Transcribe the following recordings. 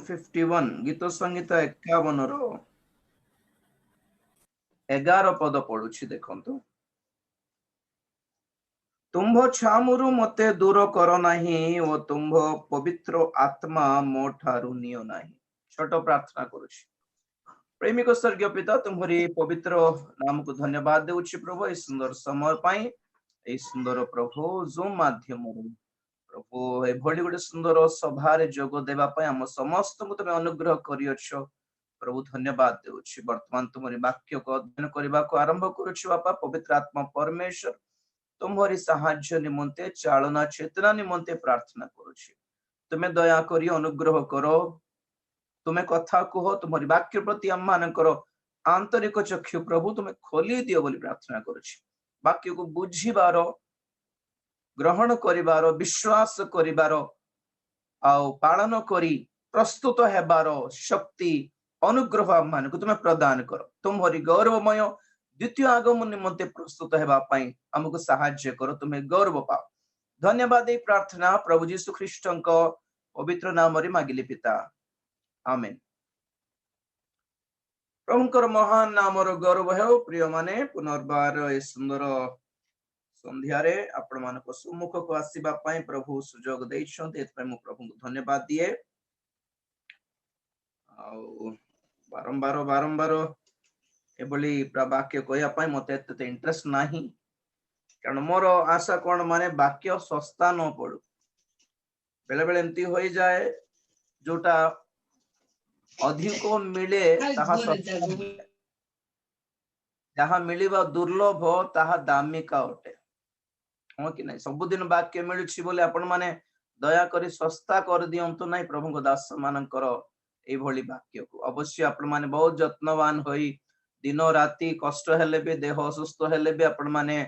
51 गीत संगीत 51 रो 11 पद पढ़ुछि देखंतु। तुम्भ छामुरु मते दूर कर नाही ओ तुम्भ पवित्र आत्मा मो ठारु नियो नाही। छोट प्रार्थना करुछि। प्रेमिक स्वर्गीय पिता तुम्हारी पवित्र नाम को धन्यवाद देउछि प्रभु ए सुंदर समय पाई ए सुंदर प्रभु जूम माध्यम प्रभु ए भली गोटे सुंदर सभारे जोग देबा पाई हम समस्त को तुम अनुग्रह करियछो प्रभु धन्यवाद देउछि। वर्तमान तुम्हारी वाक्य को अध्ययन करबा को आरंभ करुछि बापा पवित्र आत्मा परमेश्वर तुम्हारी साहाय्य निमंते चालना चेतना निमंते प्रार्थना करुछि। तुम्हें दया करी अनुग्रह करो तुम्हें कथा कह तुम्हारी वाक्य प्रति आम मानकर आंतरिक चक्षु प्रभु तुम्हें खोली दियो बोली प्रार्थना करुछि। वाक्य को बुझीबार ग्रहण करिबार विश्वास करिबार आउ पालन करी प्रस्तुत हेबार शक्ति अनुग्रह आम मान को तुम्हें प्रदान करो। तुम्हारी गौरवमय द्वितीय आगमन निमंते प्रस्तुत हेबा पई हमको सहाय्य करो तुम्हें गौरव पाओ। धन्यवाद ए प्रार्थना प्रभु यीशु ख्रीष्टन को पवित्र नाम रे मागिली पिता आमेन। प्रभुकर महान नामर गौरव हो प्रिय माने पुनर्बार ए सुंदर संध्यारे आपण मानको सम्मुख को आसीबा पई प्रभु सुजोग दैछन्ते एत पई मु प्रभु को धन्यवाद दिए। आउ बारंबार बारंबार एबली वाक्य कहया पई मते एते इंटरेस्ट नाही कारण मोर आशा कोन माने वाक्य सस्ता न पड़ू। बेले बेले एमती होई जाए जोटा अधिक मिले ताहा जहाँ मिलिबा दुर्लभ ताहा दामिका अटे हाँ कि नहीं। सबुदिन वाक्य मिलुछि बोले आपण माने दया करी सस्ता कर दियंतु नहीं प्रभु को दास मानकर ए भली वाक्य को अवश्य आपण माने बहुत जत्नवान होई दिन राति कष्ट हेले भी देह असुस्थ हेले भी आपण माने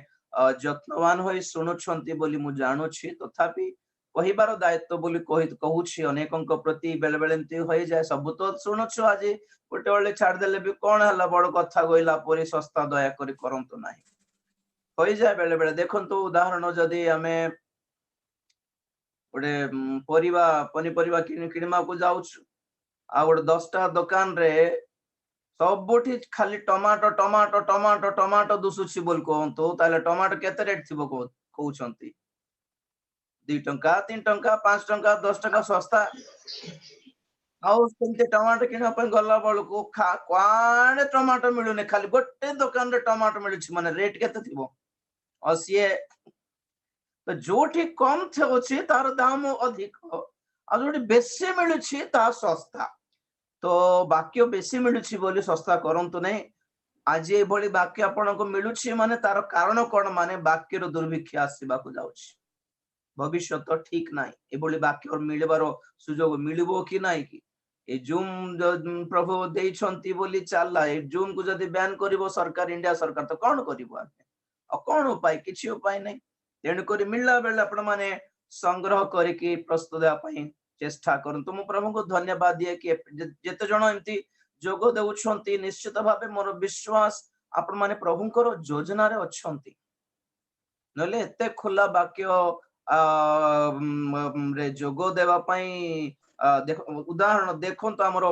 जत्नवान होई सुनुछंती बोली मु जानुछि तथापि कहिबार दायित्व बोली कहूछि अनेकंक प्रति बेले बेले एमती होई जाए सब तो सुनुछु आज गोटे बेले छाड़ देले भी कौन हला बड़ कथा गइला परी सस्ता दया करी करंतु नाही होई जाए बेले बेले देखंतु उदाहरण जदी हमें गोटे परिवा पनिपरिवा किणमा को जाउछु आ गोटे 10टा दुकान रे सबुठी खाली टमाटो टमाटो टमाटो टमाटो दुसुछि बोल कहंतु ताले टमाटो केते रेट थिबो कहउछंती 2 टंका 3 टंका 5 टंका 10 टंका सस्ता आउ सेमते टमाटो किना पे गला बळको क्वाडे टमाटो मिलुने खाली गोटे दुकान रे टमाटो मिलुछि माने रेट केते थिबो असिए तो जोठी कम थे तार दाम अधिक आ जोठी बेसी मिलुछि ता सस्ता तो वाक्य बेसी मिलुछि बोली सस्ता करंतु नहीं। आज ए भली वाक्य आपन को मिलुछि माने तार कारण कोन माने वाक्य रो दुर्भिक्ष आसीबा को जाउछि भविष्य तो ठीक नाही ए भली वाक्य मिलबारो सुजोग मिलिबो कि नाही कि ए जूम प्रभु देइछंती बोली चलला ए जूम को जदी बैन करिवो सरकार इंडिया सरकार तो कोन करिवो आमे आ कोन उपाय किछि उपाय नाही तेणु करी मिलला बेले आपण माने संग्रह करिकि प्रस्तुत देबा पई चेष्टा करंतु मु प्रभु को धन्यवाद दिए कि जेते जण एमती जोग देउछंती निश्चित भाबे मोर विश्वास आपण माने प्रभुकर योजना रे अछंती नले एते खुला वाक्य रे जोग देबा पई उदाहरण देखंतु हमर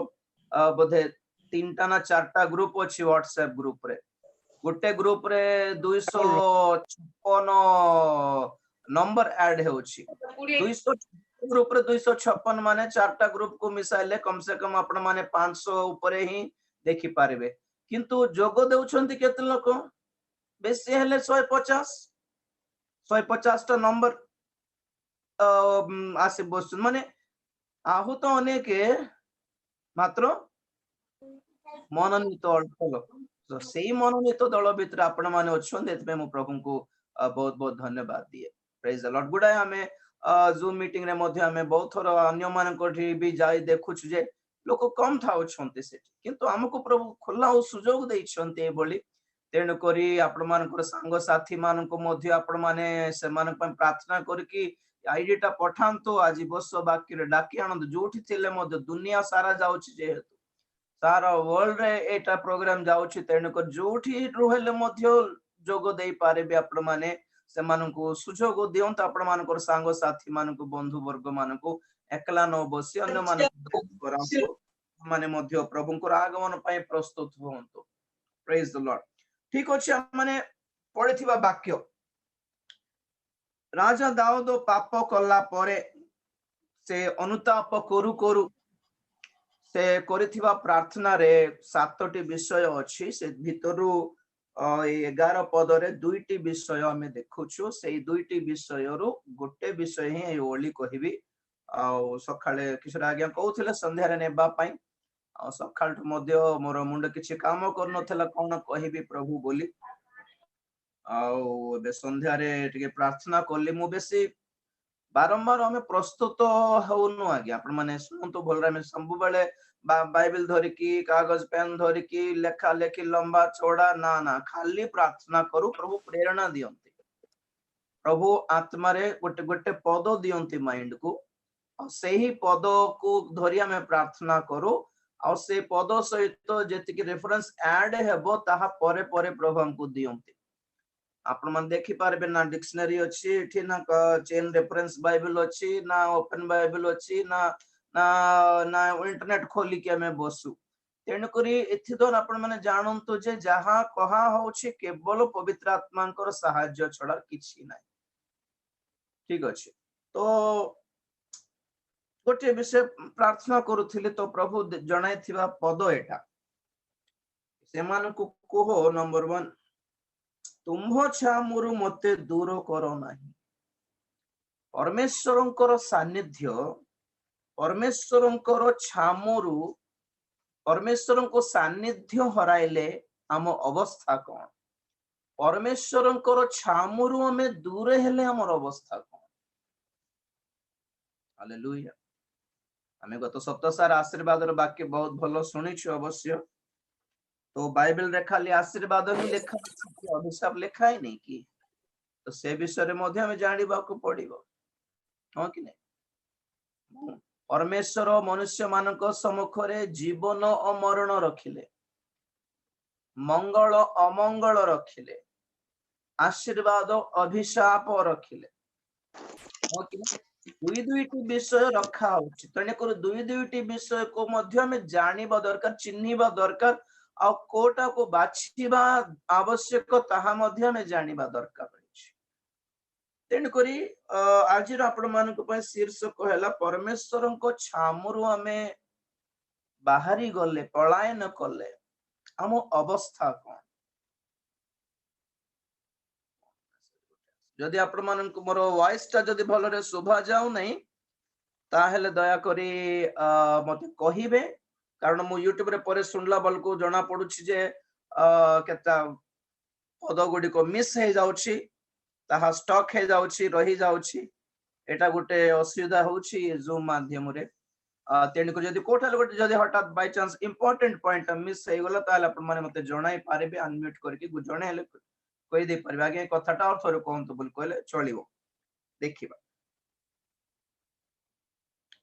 बोधे 3टा ना 4टा ग्रुप अछि व्हाट्सएप ग्रुप रे गोटे ग्रुप रे 256 नंबर ऐड होछि 200 ग्रुप रे 256 माने 4टा ग्रुप को मिसाइले कम से कम आपण माने 500 ऊपर ही देखि पारिबे किंतु जोग देउछंती केते लोक बेसी हेले 150 टा नंबर आसे बस माने आहु तो अनेक मात्र मनोनीत अल्प लोक तो सेही मनोनीत दल भितर आपण माने अछंते एतबे मु प्रभु को बहुत बहुत धन्यवाद दिए। प्रेज द लॉर्ड गुडा हमें जूम मीटिंग रे मध्ये हमें बहुत थोर अन्य मान कोठी भी जाई देखुछु जे लोक कम थाउ छंते सेठी किंतु हमको प्रभु खुला ओ सुजोग देइ छंते ए बोली तेणु करी आपण मानकर संग साथी मान को मध्ये आपण माने से मान पर प्रार्थना करी कि आईडीटा पठांतो आज बस बाकी रे डाकी आनंद जोठी थिले मध्ये दुनिया सारा जाउछि जेहेतु सारा वर्ल्ड रे एटा प्रोग्राम जाउछि तेणु कर जोठी रहले मध्ये जोग देई पारे बे आपण माने से मान को सुजोग दियंत आपण मानकर संग साथी मान को बंधु वर्ग मान को एकला न बसी अन्य मानक करांतु माने मध्य प्रभुंकर आगमन पई प्रस्तुत होंतु प्रेज द लॉर्ड ठीक अछि माने पढिथिबा वाक्य राजा दाऊद पाप कला परे से अनुताप करू करू से करिथिबा प्रार्थना रे 7टी विषय अछि से भितरु 11 पदरे 2टी विषय आमे देखुछु से 2टी विषय रु गोटे विषय ही ओली कहिबी आ सखाळे किशोर आज्ञा कहउथिले संध्या रे नेबा पई आ सखाळ मध्य मोर मुंड किछि काम कर नथला कोन कहिबी प्रभु बोली आ बे संध्या रे टिके प्रार्थना करली मु बेसी बारंबार हमें प्रस्तुत होनु आज्ञा आपण माने सुनतो भलरा में सब बेले बाइबल धरिकी कागज पेन धरिकी लेखा लेखी लंबा चौड़ा ना ना खाली प्रार्थना करू प्रभु प्रेरणा दियंती प्रभु आत्मा रे गोटे गोटे पद दियंती माइंड को और सही पद को धरि हमें प्रार्थना करू और से पद सहित जेतिकी रेफरेंस ऐड हेबो ताहा परे परे प्रभु हमको दियंती आपण मन देखि पारबे ना डिक्शनरी अछि एठी ना चेन रेफरेंस बाइबल अछि ना ओपन बाइबल अछि ना ना ना इंटरनेट खोली के हमें बसु तेन करी एथि दोन आपण माने जानंतु जे जहां कहा होछि केवल पवित्र आत्मांकर सहाय्य छडा किछि नै ठीक अछि तो गोटे विषय प्रार्थना करूथिले तो प्रभु जणाइथिबा पद एटा सेमान को कोहो नंबर 1 तुम्भ छामुरु मते दूर करो नाही परमेश्वरंकर सानिध्य परमेश्वरंकर छामुरु परमेश्वरंको सानिध्य हराइले आम अवस्था कोन परमेश्वरंकर छामुरु हमें दूर हेले हमर अवस्था कोन हालेलुया हमें गत सप्ताह सार आशीर्वाद वाक्य बहुत भलो सुनिछु अवश्य तो बाइबल रे खाली आशीर्वाद ही लेखा अभिशाप लेखा ही नहीं कि तो से विषय रे मध्य हमें जानिबा को पड़िबो हां कि नहीं परमेश्वर मनुष्य मानक सम्मुख रे जीवन और मरण रखिले मंगल अमंगल रखिले आशीर्वाद अभिशाप रखिले हां कि दुई दुईटी विषय रखा होछि तने को दुई दुईटी विषय को मध्य में जानिबा दरकार चिन्हिबा दरकार आ कोटा को बाछिबा आवश्यक ताहा मध्य में जानिबा दरकार अछि तेन करी आज आपण मान को पय शीर्षक हैला परमेश्वरन को छामुरु हमें बाहरी गले पलायन कले हम अवस्था कोन जदि आपण मान को मोर वॉइस ता जदि भलो रे शोभा जाऊ नहीं ताहेले दया करी मते कहिबे कारण मु यूट्यूब रे परे सुनला बल को जना पडुछि जे केता पद गुडी को मिस हे जाउछि ताहा स्टक हे जाउछि रही जाउछि एटा गुटे असुविधा होछि जूम माध्यम रे तेन को जदि कोठाल गुटे जदि हठात by chance important point miss हे गला ताले अपन माने मते जणाई पारेबे अनम्यूट करके जणे हेले कहि दे परबे आगे कथाटा और थोर कोंतु बोल कहले चलिबो देखिबा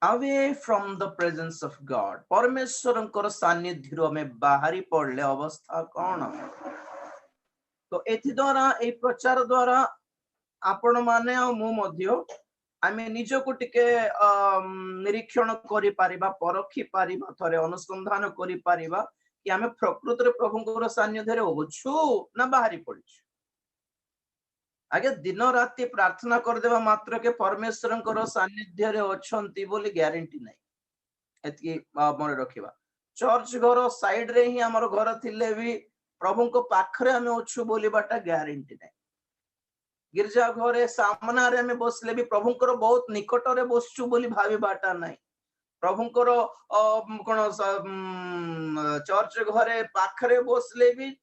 away from the presence of God परमेश्वरंकर सानिध्य में बाहरी पड़ले अवस्था कौन तो एथि द्वारा ए प्रचार द्वारा आपण माने आ मु मध्य आमे निज को टिके निरीक्षण करि पारिबा परखि पारिबा थरे अनुसंधान करि पारिबा कि आमे प्रकृति रे प्रभुंकर सानिध्य रे होछु ना बाहरी पड़िछु आगे दिन राति प्रार्थना कर देवा मात्र के परमेश्वरंकर सानिध्य रे अछंती बोली ग्यारंटी नै एतकी मन रखिबा चर्च घर साइड रे ही हमर घर थिले भी प्रभु को पाखरे हमें अछु बोली बाटा ग्यारंटी नै गिरजा घरे सामना रे हमें बसले भी प्रभुंकर बहुत निकट रे बसछु बोली भाबी बाटा नै प्रभुंकर कोन चर्च घरे पाखरे बसले भी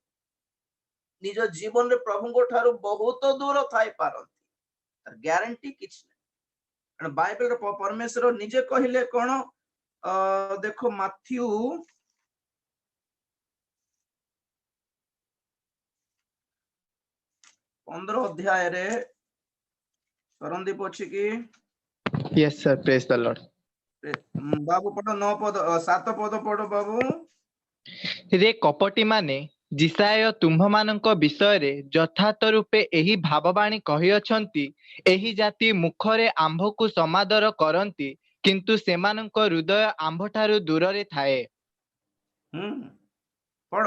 निज जीवन रे प्रभु को ठारो बहुत दूर थाई पारंती ग्यारंटी किछ नै बाइबल रे परमेश्वर निजे कहिले कोन देखो माथ्यू 15 अध्याय रे सरंदीप अछि कि yes sir praise the lord बाबू पढो 9 पद 7 पद पढो बाबू रे कपटी माने जिसाय तुम्ह मानक विषय रे यथार्थ रूपे एही भाववाणी कहि अछंती एही जाति मुखरे आंभ को समादर करंती କିନ୍ତୁ ସେମାନଙ୍କ ହୃଦୟ ଆମ୍ଭଠାରୁ ଦୂରରେ ଥାଏ। ପଢ।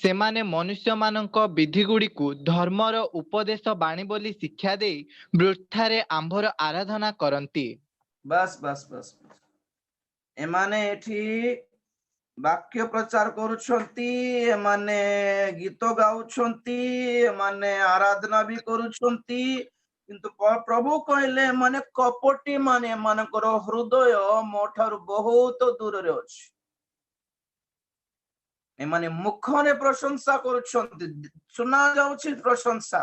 ସେମାନେ ମନୁଷ୍ୟମାନଙ୍କ ବିଧିଗୁଡ଼ିକୁ ଧର୍ମର ଉପଦେଶ ବାଣୀ ବୋଲି ଶିକ୍ଷା ଦେଇ ବୃଥାରେ ଆମ୍ଭର ଆରାଧନା କରନ୍ତି। ବାସ୍ ବାସ୍ ବାସ୍ ଏମାନେ ଏଠି ବାକ୍ୟ ପ୍ରଚାର କରୁଛନ୍ତି, ଏମାନେ ଗୀତ ଗାଉଛନ୍ତି, ଏମାନେ ଆରାଧନା ବି କରୁଛନ୍ତି, କିନ୍ତୁ ପ୍ରଭୁ କହିଲେ ଏମାନେ କପଟି ମାନେ, ଏମାନଙ୍କର ହୃଦୟ ମୋ ଠାରୁ ବହୁତ ଦୂରରେ ଅଛି। ଏମାନେ ମୁଖରେ ପ୍ରଶଂସା କରୁଛନ୍ତି, ଶୁଣା ଯାଉଛି ପ୍ରଶଂସା,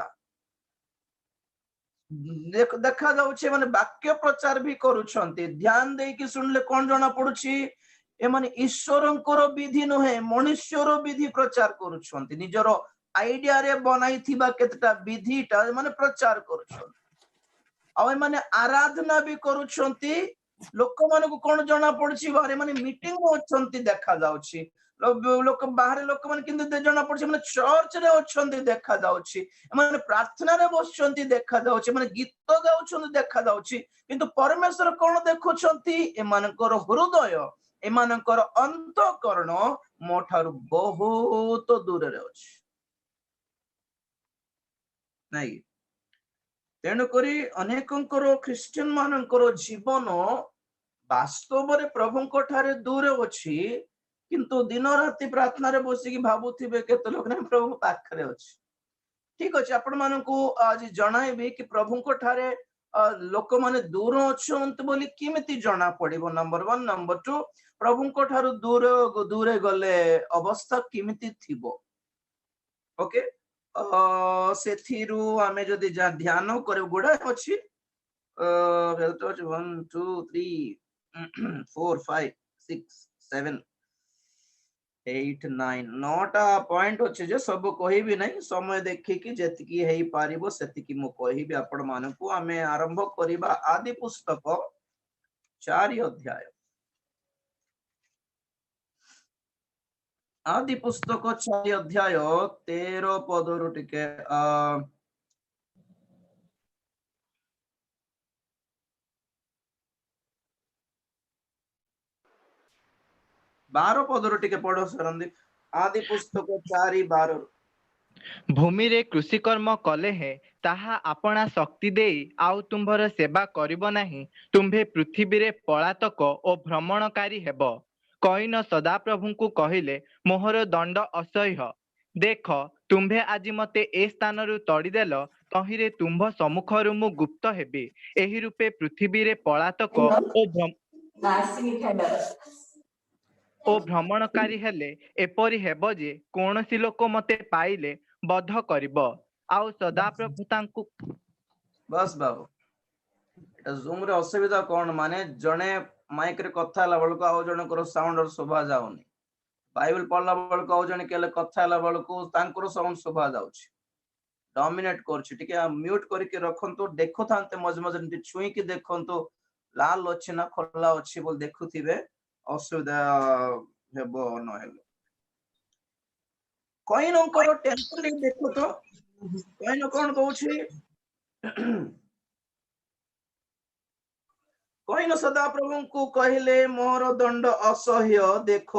ଦେଖା ଯାଉଛି ଏମାନେ ବାକ୍ୟ ପ୍ରଚାର ବି କରୁଛନ୍ତି। ଧ୍ୟାନ ଦେଇକି ଶୁଣିଲେ କଣ ଜଣା ପଡୁଛି? ଏମାନେ ଈଶ୍ୱରଙ୍କର ବିଧି ନୁହେଁ, ମନୁଷ୍ୟର ବିଧି ପ୍ରଚାର କରୁଛନ୍ତି। ନିଜର ଆଇଡିଆରେ ବନାଇଥିବା କେତେଟା ବିଧିଟା ଏମାନେ ପ୍ରଚାର କରୁଛନ୍ତି। ଆଉ ଏମାନେ ଆରାଧନା ବି କରୁଛନ୍ତି। ଲୋକମାନଙ୍କୁ କଣ ଜଣା ପଡୁଛି? ବାହାରେ ଏମାନେ ମିଟିଂ ଅଛନ୍ତି ଦେଖା ଯାଉଛି, ଲୋକ ବାହାରେ ଲୋକମାନେ କିନ୍ତୁ ଜଣା ପଡୁଛି ଏମାନେ ଚର୍ଚ୍ଚରେ ଅଛନ୍ତି ଦେଖା ଯାଉଛି, ଏମାନେ ପ୍ରାର୍ଥନାରେ ବସୁଛନ୍ତି ଦେଖା ଯାଉଛି, ଏମାନେ ଗୀତ ଗାଉଛନ୍ତି ଦେଖା ଯାଉଛି, କିନ୍ତୁ ପରମେଶ୍ୱର କଣ ଦେଖୁଛନ୍ତି? ଏମାନଙ୍କର ହୃଦୟ, ଏମାନଙ୍କର ଅନ୍ତଃକରଣ ମୋ ଠାରୁ ବହୁତ ଦୂରରେ ଅଛି, ନାଇଁ? ତେଣୁକରି ଅନେକଙ୍କର ଖ୍ରୀଷ୍ଟିଆନ ମାନଙ୍କର ଜୀବନ ବାସ୍ତବରେ ପ୍ରଭୁଙ୍କ ଠାରେ ଦୂର ଅଛି, କିନ୍ତୁ ଦିନ ରାତି ପ୍ରାର୍ଥନାରେ ବସିକି ଭାବୁଥିବେ କେତେ ଲୋକ ନାହିଁ ପ୍ରଭୁଙ୍କ ପାଖରେ ଅଛି। ଠିକ ଅଛି, ଆପଣ ମାନଙ୍କୁ ଆଜି ଜଣାଇବି କି ପ୍ରଭୁଙ୍କ ଠାରେ ଲୋକମାନେ ଦୂର ଅଛନ୍ତି ବୋଲି କେମିତି ଜଣା ପଡିବ। ନମ୍ବର 1, ନମ୍ବର 2, ପ୍ରଭୁଙ୍କ ଠାରୁ ଦୂରେ ଗଲେ ଅବସ୍ଥା କେମିତି ଥିବ। ଓକେ, ସେଥିରୁ ଆମେ ଯଦି ଧ୍ୟାନ କରିବୁ, ଗୁଡାଏ ଅଛି, 1 2 3 4 5 6 7 8 9 9ଟା ପଏଣ୍ଟ ଅଛି ଯେ ସବୁ କହିବି ନାହିଁ, ସମୟ ଦେଖିକି ଯେତିକି ହେଇପାରିବ ସେତିକି ମୁଁ କହିବି ଆପଣ ମାନଙ୍କୁ। ଆମେ ଆରମ୍ଭ କରିବା ଆଦି ପୁସ୍ତକ 4 ଅଧ୍ୟାୟ। ଆଦି ପୁସ୍ତକ 4 ଅଧ୍ୟାୟ 13 ପଦରୁ ଟିକେ 12 ପଦରୁ ଟିକେ ପଢ ସରନ୍ତି। ଆଦି ପୁସ୍ତକ 4:12। ଭୂମିରେ କୃଷିକର୍ମ କଲେ ହେ ତାହା ଆପଣା ଶକ୍ତି ଦେଇ ଆଉ ତୁମ୍ଭର ସେବା କରିବ ନାହିଁ। ତୁମ୍ଭେ ପୃଥିବୀରେ ପଳାତକ ଓ ଭ୍ରମଣକାରୀ ହେବ। କଇନ ସଦାପ୍ରଭୁଙ୍କୁ କହିଲେ, ମୋହର ଦଣ୍ଡ ଅସହ୍ୟ। ଦେଖ, ତୁମ୍ଭେ ଆଜି ମତେ ଏ ସ୍ଥାନରୁ ତଡ଼ିଦେଲ, ତହିଁରେ ତୁମ୍ଭ ସମ୍ମୁଖରୁ ମୁଁ ଗୁପ୍ତ ହେବି। ଏହି ରୂପେ ପୃଥିବୀରେ ପଳାତକ ଓ ଭ୍ରମଣକାରୀ ହେଲେ ଏପରି ହେବ ଯେ କୌଣସି ଲୋକ ମତେ ପାଇଲେ ବଧ କରିବ। ଆଉ ସଦାପ୍ରଭୁ ତାଙ୍କୁ ବସ୍ ବାବୁ, এটা ଜୁମ୍ ରେ ଅସୁବିଧା କଣ, ମାନେ ଜଣେ ମାଇକ ରେ କଥା ହେଲା ବେଳକୁ ଆଉ ଜଣଙ୍କର ସାଉଣ୍ଡ ଶୁଭା ଯାଉନି, ବାଇବେଲ ପଢିଲା ବେଳକୁ ଆଉ ଜଣେ କେଲେ କଥା ହେଲା ବେଳକୁ ତାଙ୍କର ସାଉଣ୍ଡ ଶୁଭା ଯାଉଛି, ଡମିନେଟ କରୁଛି। ଟିକେ ମ୍ୟୁଟ କରିକି ରଖନ୍ତୁ, ଦେଖୁଥାନ୍ତେ ମଝିରେ ମଝିରେ ଟିକେ ଛୁଇଁକି ଦେଖନ୍ତୁ ଲାଲ ଅଛି ନା ଖୋଲା ଅଛି ବୋଲି ଦେଖୁଥିବେ, ଅସୁବିଧା ହେବ ନହେଲେ। କଇନଙ୍କର ଟେମ୍ପଲ ଦେଖୁ ତ, କଇନ କଣ କହୁଛି? କଇନ ସଦାପ୍ରଭୁଙ୍କୁ କହିଲେ, ମୋର ଦଣ୍ଡ ଅସହ୍ୟ। ଦେଖ,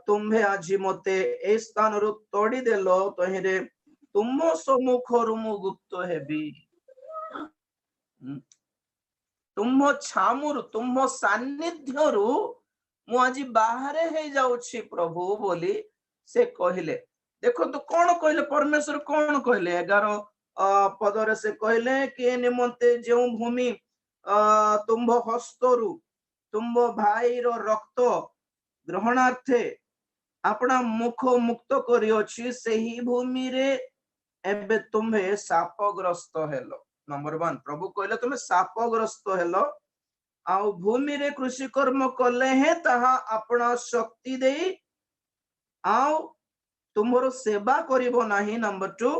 ତୁମ୍ଭେ ଆଜି ମତେ ଏ ସ୍ଥାନରୁ ତଡ଼ିଦେଲ, ତହିଁରେ ତୁମ ସମ୍ମୁଖରୁ ମୁଁ ଗୁପ୍ତ ହେବି। ତୁମ ଛାମୁରୁ, ତୁମ ସାନ୍ନିଧ୍ୟରୁ ମୁଁ ଆଜି ବାହାରେ ହେଇଯାଉଛି ପ୍ରଭୁ ବୋଲି ସେ କହିଲେ। ଦେଖନ୍ତୁ କଣ କହିଲେ, ପରମେଶ୍ୱର କଣ କହିଲେ? 11 ପଦରେ ସେ କହିଲେ କି ନିମନ୍ତେ ଯେଉଁ ଭୂମି ତୁମ୍ଭ ହସ୍ତରୁ ତୁମ୍ଭ ଭାଇର ରକ୍ତ ଗ୍ରହଣାର୍ଥେ ଆପଣା ମୁଖ ମୁକ୍ତ କରିଅଛି, ସେହି ଭୂମିରେ ଏବେ ତୁମ୍ଭେ ଶାପଗ୍ରସ୍ତ ହେଲ। ନମ୍ବର 1, ପ୍ରଭୁ କହିଲେ ତୁମେ ଶାପଗ୍ରସ୍ତ ହେଲ, ଆଉ ଭୂମିରେ କୃଷି କର୍ମ କଲେ ହିଁ ତାହା ଆପଣା ଶକ୍ତି ଦେଇ ଆଉ ତୁମର ସେବା କରିବ ନାହିଁ। ନମ୍ବର 2,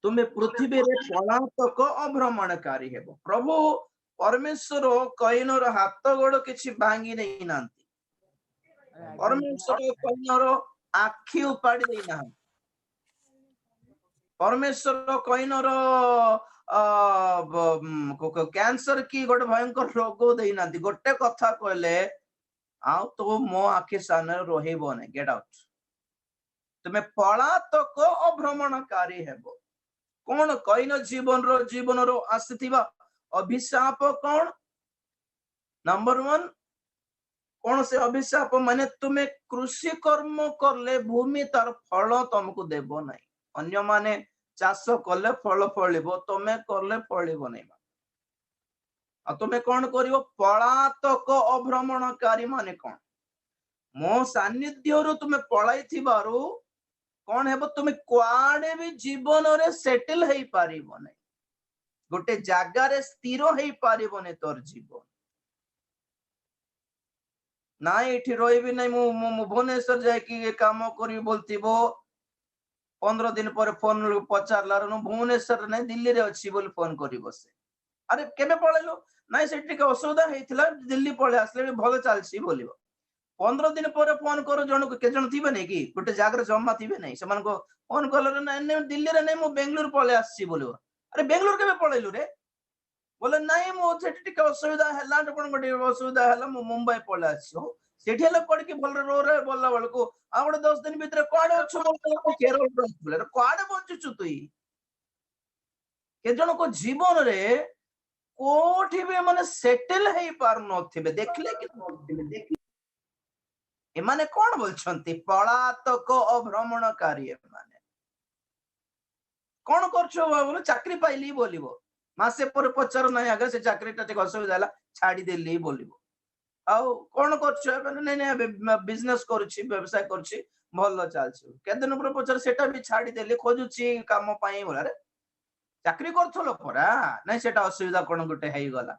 ତୁମେ ପୃଥିବୀରେ ପଳାତକ ଅଭ୍ରମଣକାରୀ ହେବ। ପ୍ରଭୁ ପରମେଶ୍ୱର କଇନର ହାତ ଗୋଡ କିଛି ଭାଙ୍ଗି ଦେଇନାହାନ୍ତି, ପରମେଶ୍ୱର କଇନର ଆଖି ଉପାଡ଼ି ଦେଇନାହାନ୍ତି, ପରମେଶ୍ୱର କଇନର कैंसर की गोटे भयंकर रोग देना गोटे कथा कहले आउ तो मो आखि सामने रोहिबो नै गेट आउट तुम्हें पलातक अभ्रमणकारी हेबो कौन कईन जीवन रो आसीथिबा अभिशाप कौन नंबर 1 कौन से अभिशाप माने तुम्हें कृषि कर्म करले भूमि तार फल तुमको देबो नै अन्य माने चाष कले फल फलिबो तमे करले फलिबो नै आ तुम्हें कौन करिवो पलातक अभ्रमणकारी माने कौन मो सान्निध्य तुम्हें पलाई थिबारु कौन हेबो तुम्हें कुआडे भी जीवन रे सेटल हेई पारिबो नै गोटे जागा रे स्थिर हेई पारिबो नै तोर जीवन ना एठी रोइबी नै मु भुवनेश्वर जाय कि काम करी बोलतिबो 15 दिन पर फोन पचारलार भुवनेश्वर नै दिल्ली रे अछि बोल फोन करी बसे अरे केबे पळेलो नाइ सेठी के असुविधा हेतिला दिल्ली पळे आसले भलो चालसी बोलिबो 15 दिन पर फोन करो जण के जण थिबे नै कि गोटे जागर जम्मा थिबे नै समान को फोन कलर नै दिल्ली रे नै मु बेंगलुरु पळे आसी बोलिबो अरे बेंगलुरु केबे पळेलु रे बोले नाइ मु सेठी के असुविधा हला कोन गोटे असुविधा हला मु मुंबई पळे आसी सेठी हला पड़ के भल रो रे बोलला बळको आ गोटे 10 दिन भीतर कोआडे अछु बोल केरल बोले कोआडे बंचुछु तुई के जण को जीवन रे कोठी भी माने सेटल हेई पार नथिबे देखले कि नथिबे देखले एमाने कोन बोलछंती पलातक अभ्रमणकारी एमाने कोन करछो बाबू चाकरी पाइली बोलिबो मासे पर पचार नै आगे से चाकरी टा असुविधा हला छाडी देली बोलिबो आउ कोन करछो नै नै बिजनेस करछि व्यवसाय करछि भलो चालछि केदिन पर पचार सेटा भी छाडी देली खोजुछि काम पाई बोला रे चाकरी करथलो परा नै सेटा असुविधा कोन गुटे हेई गला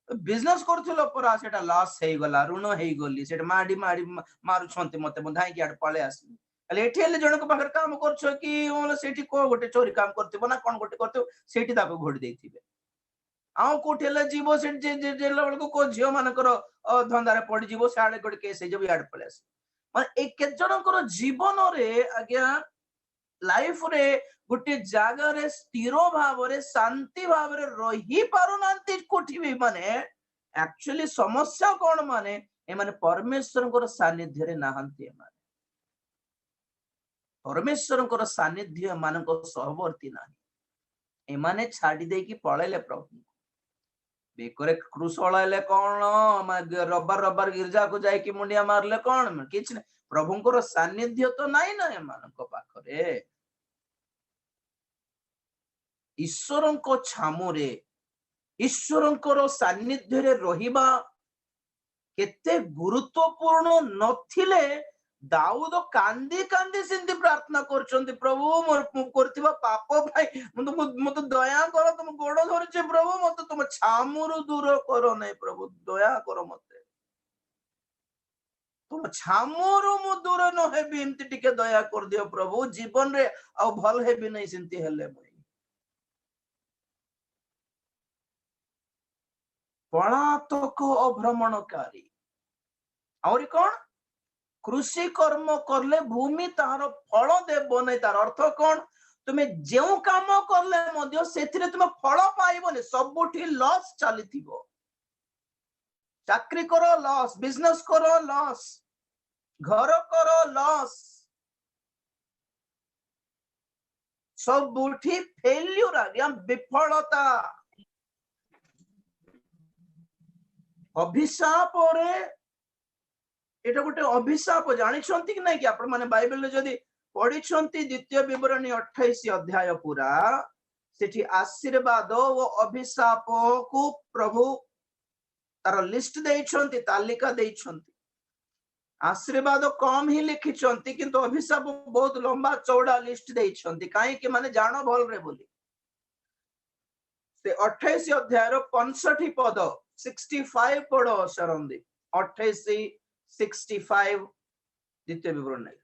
बिजनेस करथलो परा सेटा लॉस हेई गला ऋण हेई गली सेटा माडी माडी मारू छंती मते बधाई के आड पळे आसी अले एठी हले जण को बाहर काम करछो कि ओला सेठी को गुटे चोरी काम करथिबो ना कोन गुटे करथिबो सेठी ताको घोडी देथिबे आउ कोठेले जीवो से जे लेवल को झियो मानकर धंदा रे पड़ी जीवो साडे गोटे केस हे जब याड पळे आसी माने एक के जण को जीवन रे आज्ञा लाइफ रे गोटे जागा रे स्थिर भाव रे शांति भाव रे रही पारु नांती कोठी भी माने एक्चुअली समस्या कोन माने ए माने परमेश्वर को सानिध्य रे नाहंती ए माने परमेश्वर को सानिध्य मान को सहवर्ती नाही ए माने छाडी दे कि पळेले प्रभु बेकरे क्रूस ओळाइले कोन रब्बार गिरजा को जाय कि मुंडिया मारले कोन किछ प्रभु को सानिध्य तो नाही ना ए मान को पाखरे ईश्वरंको छामुरे ईश्वरंकर सानिध्य रे रहिबा केते गुरुत्वपूर्ण नथिले दाऊद कांदी कांदी सिंधी प्रार्थना करछंती प्रभु मोर करथिबा पाप भाई मत दया करो तुम गोड़ धरछे प्रभु मत तुम छामुरु दूर करो नै प्रभु दया करो मते तुम छामुरु मु दूर न हेबी इमति टिके दया कर दियो प्रभु जीवन रे आ भल हेबी नै सिंती हेले पलातक अभ्रमणकारी और कौन कृषि कर्म करले भूमि तार फल देबो नै तार अर्थ कौन तुम्हें जेउ काम करले मध्य सेथिरे तुम फल पाइबो नै सबुठी लॉस चलीथिबो चाकरी करो लॉस बिजनेस करो लॉस घर करो लॉस सबुठी फेल्यूर आज्ञा विफलता अभिशाप रे एटा गोटे अभिशाप जानि छंती कि नै कि आपण माने बाइबल रे जदी पढि छंती द्वितीय विवरणी 28 अध्याय पूरा सेठी आशीर्वाद ओ अभिशाप को प्रभु तार लिस्ट देई छंती तालिका देई छंती आशीर्वाद कम ही लिखि छंती किंतु अभिशाप बहुत लंबा चौड़ा लिस्ट देई छंती काहे कि माने जानो भल रे बोली से 28 अध्याय रो 65 पद 65 पढ़ो शरंदी 28 65 द्वितीय विवरण नहीं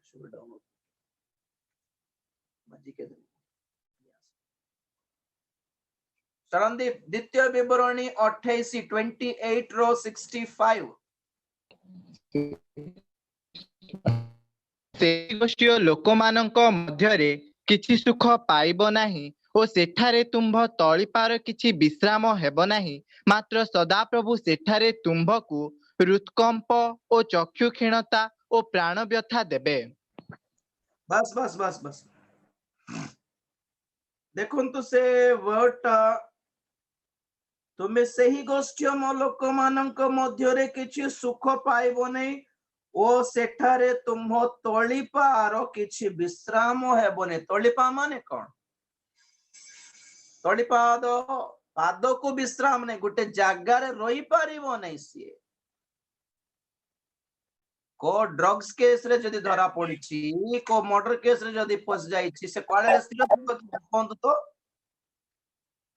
शरंदी द्वितीय विवरणी 28 28 रो 65 से गोष्ठी लोक मानक मध्यरे किछि सुख पाइबो नाही ଓ ସେଠାରେ ତୁମ୍ଭ ତଳିପାର କିଛି ବିଶ୍ରାମ ହେବ ନାହିଁ, ମାତ୍ର ସଦାପ୍ରଭୁ ସେଠାରେ ତୁମ୍ଭକୁ ହୃତ୍କମ୍ପ ଓ ଚକ୍ଷୁ କ୍ଷୀଣତା ଓ ପ୍ରାଣ ବ୍ୟଥା ଦେବେ। बस बस बस बस देखो से वर्डटा तुम्हें सही गोष्ठीम लोक मानक मध्यरे किछि सुख पाइबो नहीं ओ सेठारे तुम तलिपार किछि विश्राम हेबो नहीं। तलिपा माने कौन? तलिपाद पाद को विश्राम नहीं, गोटे जगार रही पारिबो नहीं। सी को ड्रग्स केस रे जदि धरा पड़ी को मर्डर केस रे जदि फस जाइछि से काले बंद तो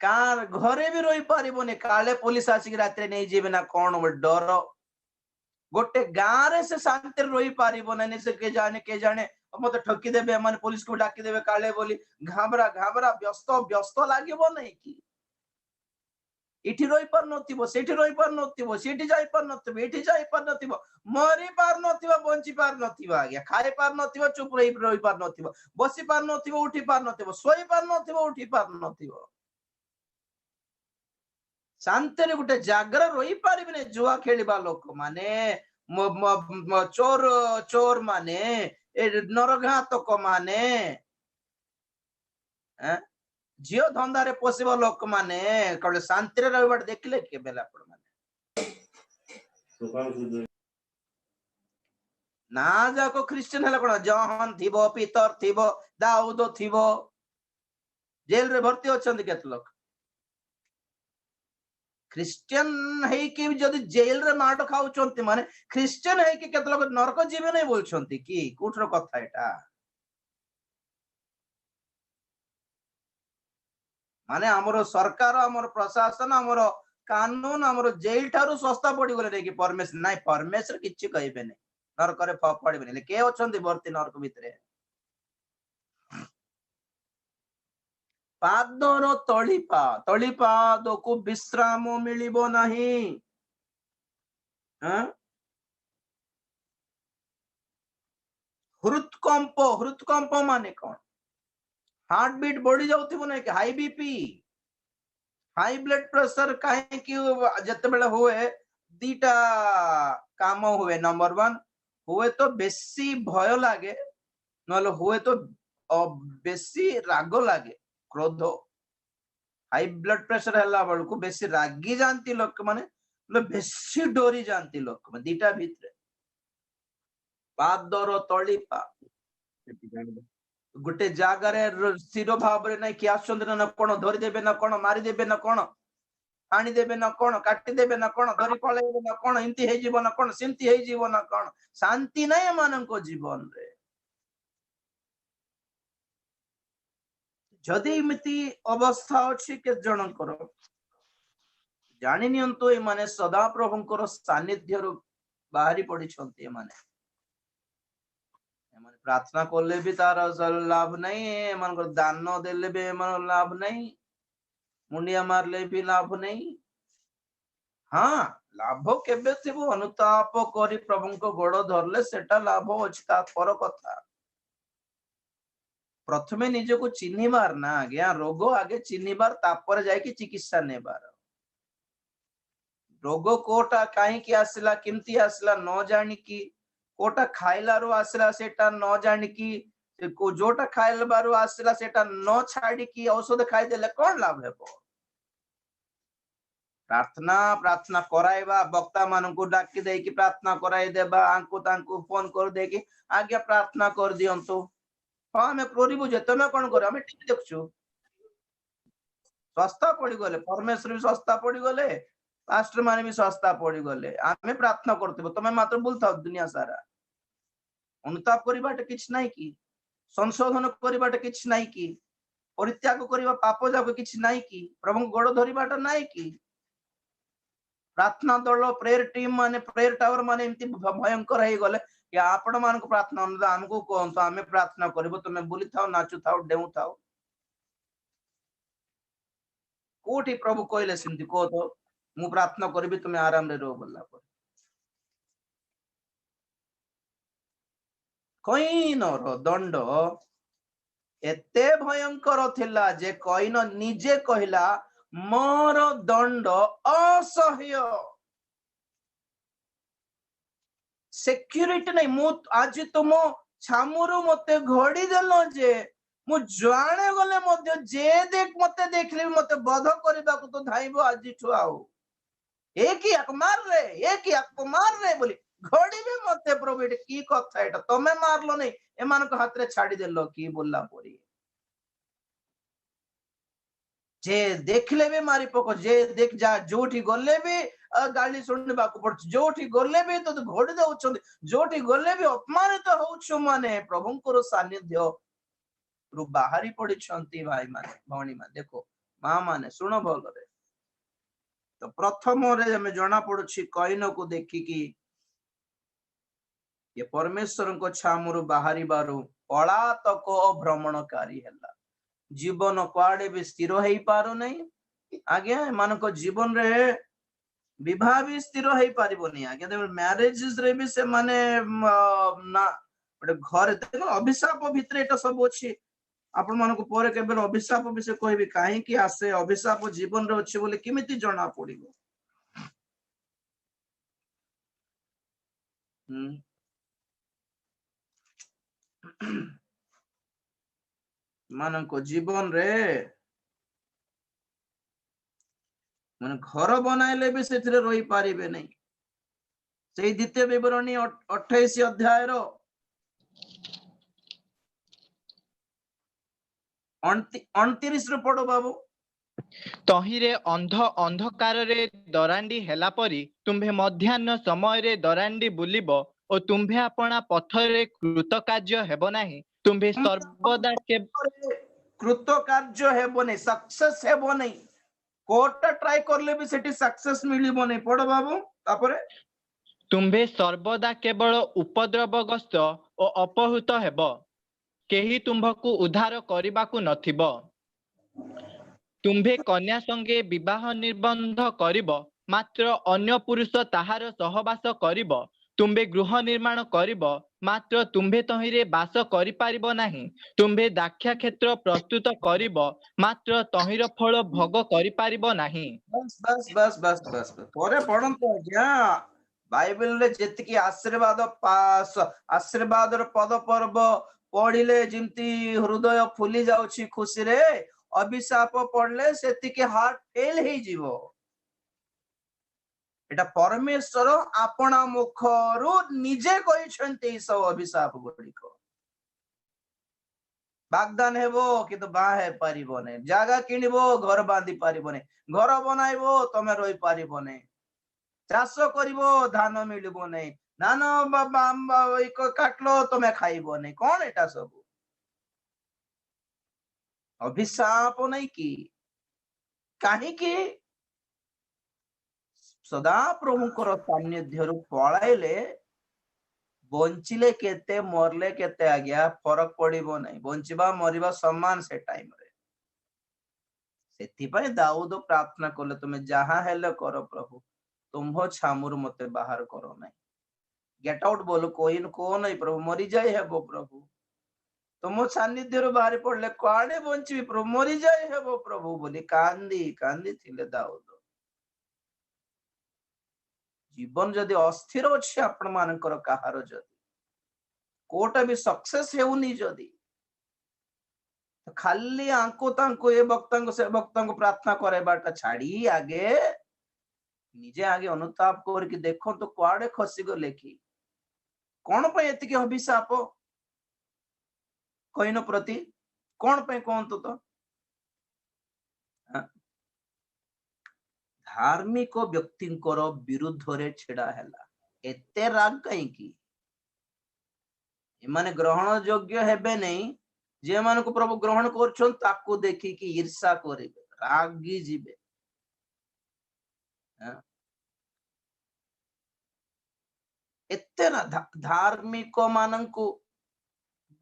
कार घरे भी रही पारिबोनी, काले पुलिस आसिक रात्रे नहीं जीवे ना कौन डर। गोटे गाँ रे से शांति रही पारिबो नहीं, से के जाने मत ठकी देबे माने पुलिस को डाकी देबे काले बोली घाबरा घाबरा व्यस्त व्यस्त लागिबो नहीं कि इठी रही पार नथिबो, सेठी रही पार नथिबो, सेठी जाई पार नथिबो, इठी जाई पार नथिबो, मरी पार नथिबो, बंची पार नथिबो, आज्ञा खाई पार नथिबो, चुप रही पार नथिबो, बसी पार नथिबो, उठी पार नथिबो, सोई पार नथिबो, उठी पार नथिबो। शांति गोटे जगार रही पारे जुआ खेलिबा लोक माने चोर चोर माने नरघातक माने झील धंधारे पशिबा लोक माने कबले शांति रही देखले के बेला ना जाको क्रिश्चियन है कौन जॉन थिबो, पीटर थिबो, दाऊद थिबो, जेल रे भर्ती होचंदी केत लोक। क्रिश्चियन है कि जदि जेल रे माड खाउचंती माने क्रिश्चियन है कि केत लोक नरक जीवे नहीं बोलछंती कि कोठर कथा एटा। माने हमरो सरकार हमरो प्रशासन हमरो कानून हमरो जेल ठारू सस्ता पड़ी गले रे कि परमेश्वर नहीं, परमेश्वर किछि कहबे नहीं, नरक रे पड़बे नहीं। के अछंती भर्ती नरक भितरे? पादर तलिपा तलिपाद को विश्राम मिलिबो नहीं। हृत्कंप, हृत्कंप माने कौन? हार्ट बीट बढ़ी जाउथिबो नहीं कि high BP, high blood pressure कहीं कि जते बेले हुए दीटा काम हुए। नंबर 1 हुए तो बेसी भय लागे, नले हुए तो बेसी राग लागे, क्रोध। हाई ब्लड प्रेशर हला बेलू बेसी रागी जानती लोक माने बेसी डरी जानती लोक माने दीटा भितरे। पादर तलिपा गोटे जगार स्थिर भाव नहीं कि आसुंद ना कौन धरी देबे ना कौन मारी देबे ना कौन आनी देबे ना कौन काटी देबे ना कौन धरी पळेबे ना कौन इनती हे जीवन ना कौन सिंती हे जीवन ना कौन शांति नहीं मानक जीवन रे। जदि इमिति अवस्था अच्छी के जनकर जानी नियंतु ए माने सदा प्रभुंकर सानिध्य बाहरी पड़ी छंती। माने प्रार्थना करले भी तार लाभ नहीं, मन दान देले भी मन लाभ नहीं, मुंडिया मारले भी लाभ नहीं। हाँ लाभ केबे थिबो अनुताप करी प्रभु को गोड़ धरले सेटा लाभ अछि ता पर कथा। प्रथमे निज को चिन्हिबार ना आज्ञा, रोग आगे चिन्हिबार तापर जाय कि चिकित्सा नेबार। रोग कोटा काहे कि आसला किमती आसला न जानि कि कोटा खाइलारू आसला सेटा न जानि कि जोटा खाइलबारू आसला सेटा न छाड़ी कि औषध खाई देले कोन लाभ हेबो। प्रार्थना प्रार्थना कराइबा, वक्ता मान को डाकी दे कि प्रार्थना कराई देबा, आंको तांको फोन कर दे कि आज्ञा प्रार्थना कर दियंतु। हाँ मैं करिबु जे तमे कोन कर हमें टीवी देखछु सस्ता पड़ी गले, परमेश्वर भी सस्ता पड़ी गले, पास्टर माने भी सस्ता पड़ी गले। आमे प्रार्थना करथिबो तमे मात्र बोलथाओ दुनिया सारा। अनुताप करिबाटे किछ नाही कि, संशोधन करिबाटे किछ नाही कि, परित्याग करिबा पाप जाको किछ नाही कि, प्रभु गोड़ धरिबाटा नाही कि। प्रार्थना दल प्रेयर टीम माने प्रेयर टावर माने एमती भयंकर हे गले कि आपण मान को प्रार्थना हमको कहंतो आमे प्रार्थना करबो, तमे बोली थाओ नाचु थाओ डेउ थाओ। कोठी प्रभु कहले सिंती को तो मु प्रार्थना करबी तुमे आराम रे रहो बोलला पर कहीं नर दंड एते भयंकर थिला जे कईन निजे कहला मोर दंड असह्य सिक्योरिटी नहीं मु आज तुम छामुरु मते घोड़ी देलो जे मु जाने गले मध्य जे देख मते देखले मते बध करबा को तो धाइबो आज छु आउ एक ही मार रे बोली घोड़ी भी मते प्रभु एटा की कथा एटा तमे मारलो नहीं एमान को हाथ रे छाड़ी देलो की बोलला पड़ी जे देखले भी मारी पको जे देख जा जोठी गले भी गाली सुनबा को पड़ जोठी गले भी तो घोड़ी दउछन जोठी गले भी अपमानित होउछु माने प्रभुंकर सानिध्य रु बाहरी पड़िछंती भाई माने भौणी माने देखो मां माने सुनो भलरे तो प्रथम रे हमें जना पड़ुछि कईन को देखि कि ये परमेश्वर को छामुरु बाहरी बारु पलातक भ्रमणकारी हैला जीवन कुआडे भी स्थिर हेई पारो नहीं आज्ञा मान को जीवन रे विवाह भी स्थिर हेई पारिबो नहीं आज्ञा दे मैरिजेस रे भी से माने ना बड़े घर देखो अभिशाप भितर एटा सब अछि आपण मान को परे केबल अभिशाप विषय कहबी काहे कि आसे अभिशाप जीवन रे अछि बोले किमिति जणा पड़िबो मानको जीवन रे माने घर बनाइले भी सेथिरे रही पारिबे नहीं से द्वितीय विवरणी 28 अध्याय रो 29 रो पढ़ो बाबू तहिरे अंध अंधकार रे दरांडी हेला परी तुम्भे मध्याह्न समय रे दरांडी बुलिबो ओ तुम्भे अपना पथरे कृतकार्य हेबो नाही तुम्भे सर्वदा के कृतकार्य हेबो नहीं सक्सेस हेबो नहीं कोटा ट्राई करले भी सेठी सक्सेस मिलिबो नहीं पढ़ो बाबू तापरे तुम्भे सर्वदा केवल उपद्रवग्रस्त ओ अपहृत हेबो केही तुम्भकु उद्धार करिबाकु नथिबो तुम्भे कन्या संगे विवाह निर्बंध करिबो मात्र अन्य पुरुष ताहार सहवास करिबो तुम्भे गृह निर्माण करिबो मात्र तुम्भे तहिरे बास करि पारिबो नाही तुम्भे दाख्या क्षेत्र प्रस्तुत करिबो मात्र तहिर फल भोग करि पारिबो नाही बस बस बस बस बस परे पढ़न तो आज्ञा बाइबल रे जेतिकी आशीर्वाद पास आशीर्वाद र पद पर्व पढ़िले जिमती हृदय फुली जाउछि खुशी रे अभिशाप पढ़ले सेतिके हार्ट फेल हे जीवो एटा परमेश्वर आपना मुखरु निजे कहिसंती सब अभिशाप गुड़िको बागदान हेबो किंतु बाहे पारिबो ने जागा किनिबो घर बांधी पारिबो ने घर बनाइबो तमे रही पारिबो ने चाष करिबो धान मिलिबो ने धान काटलो तमे खाइबो ने कोन एटा सब अभिशाप नहीं की काहे की सदा प्रभुंकर सान्निध्य पळाइले बंचिले केते मरले केते आज्ञा फरक पड़िबो नहीं बंचिबा मरिबा समान से टाइम रे सेति पय दाऊद प्रार्थना करले तुमे जहां हेले करो प्रभु तुम्हो छामुर मते बाहर करो नहीं गेट आउट बोलो कोइन को नहीं प्रभु मरी जाय हेबो प्रभु तुम सान्निध्य रो बाहर पड़ले कुआडे बंचिबी प्रभु मरी जाय हेबो प्रभु बोली कांदी कांदी थिले दाऊद जीवन जदि अस्थिर अछि आपण मानकर कहार जदि कोटा भी सक्सेस हेउनी जदि खाली आंको तांको ए भक्तंग से भक्तंग प्रार्थना करेबाटा छाड़ी आगे निजे आगे अनुताप करके देखो तो कुआडे खसी गले कि कोन पे एतिके अभिशाप कईन प्रति कोन पे कहंतु तो धार्मिक व्यक्तिंकर विरुद्ध रे छेड़ा हैला एते राग कहीं की एमाने ग्रहण योग्य हेबे नहीं जे मान को प्रभु ग्रहण करछन ताको देखि कि ईर्षा करिवे रागी जीवे एते ना धार्मिक मानंकु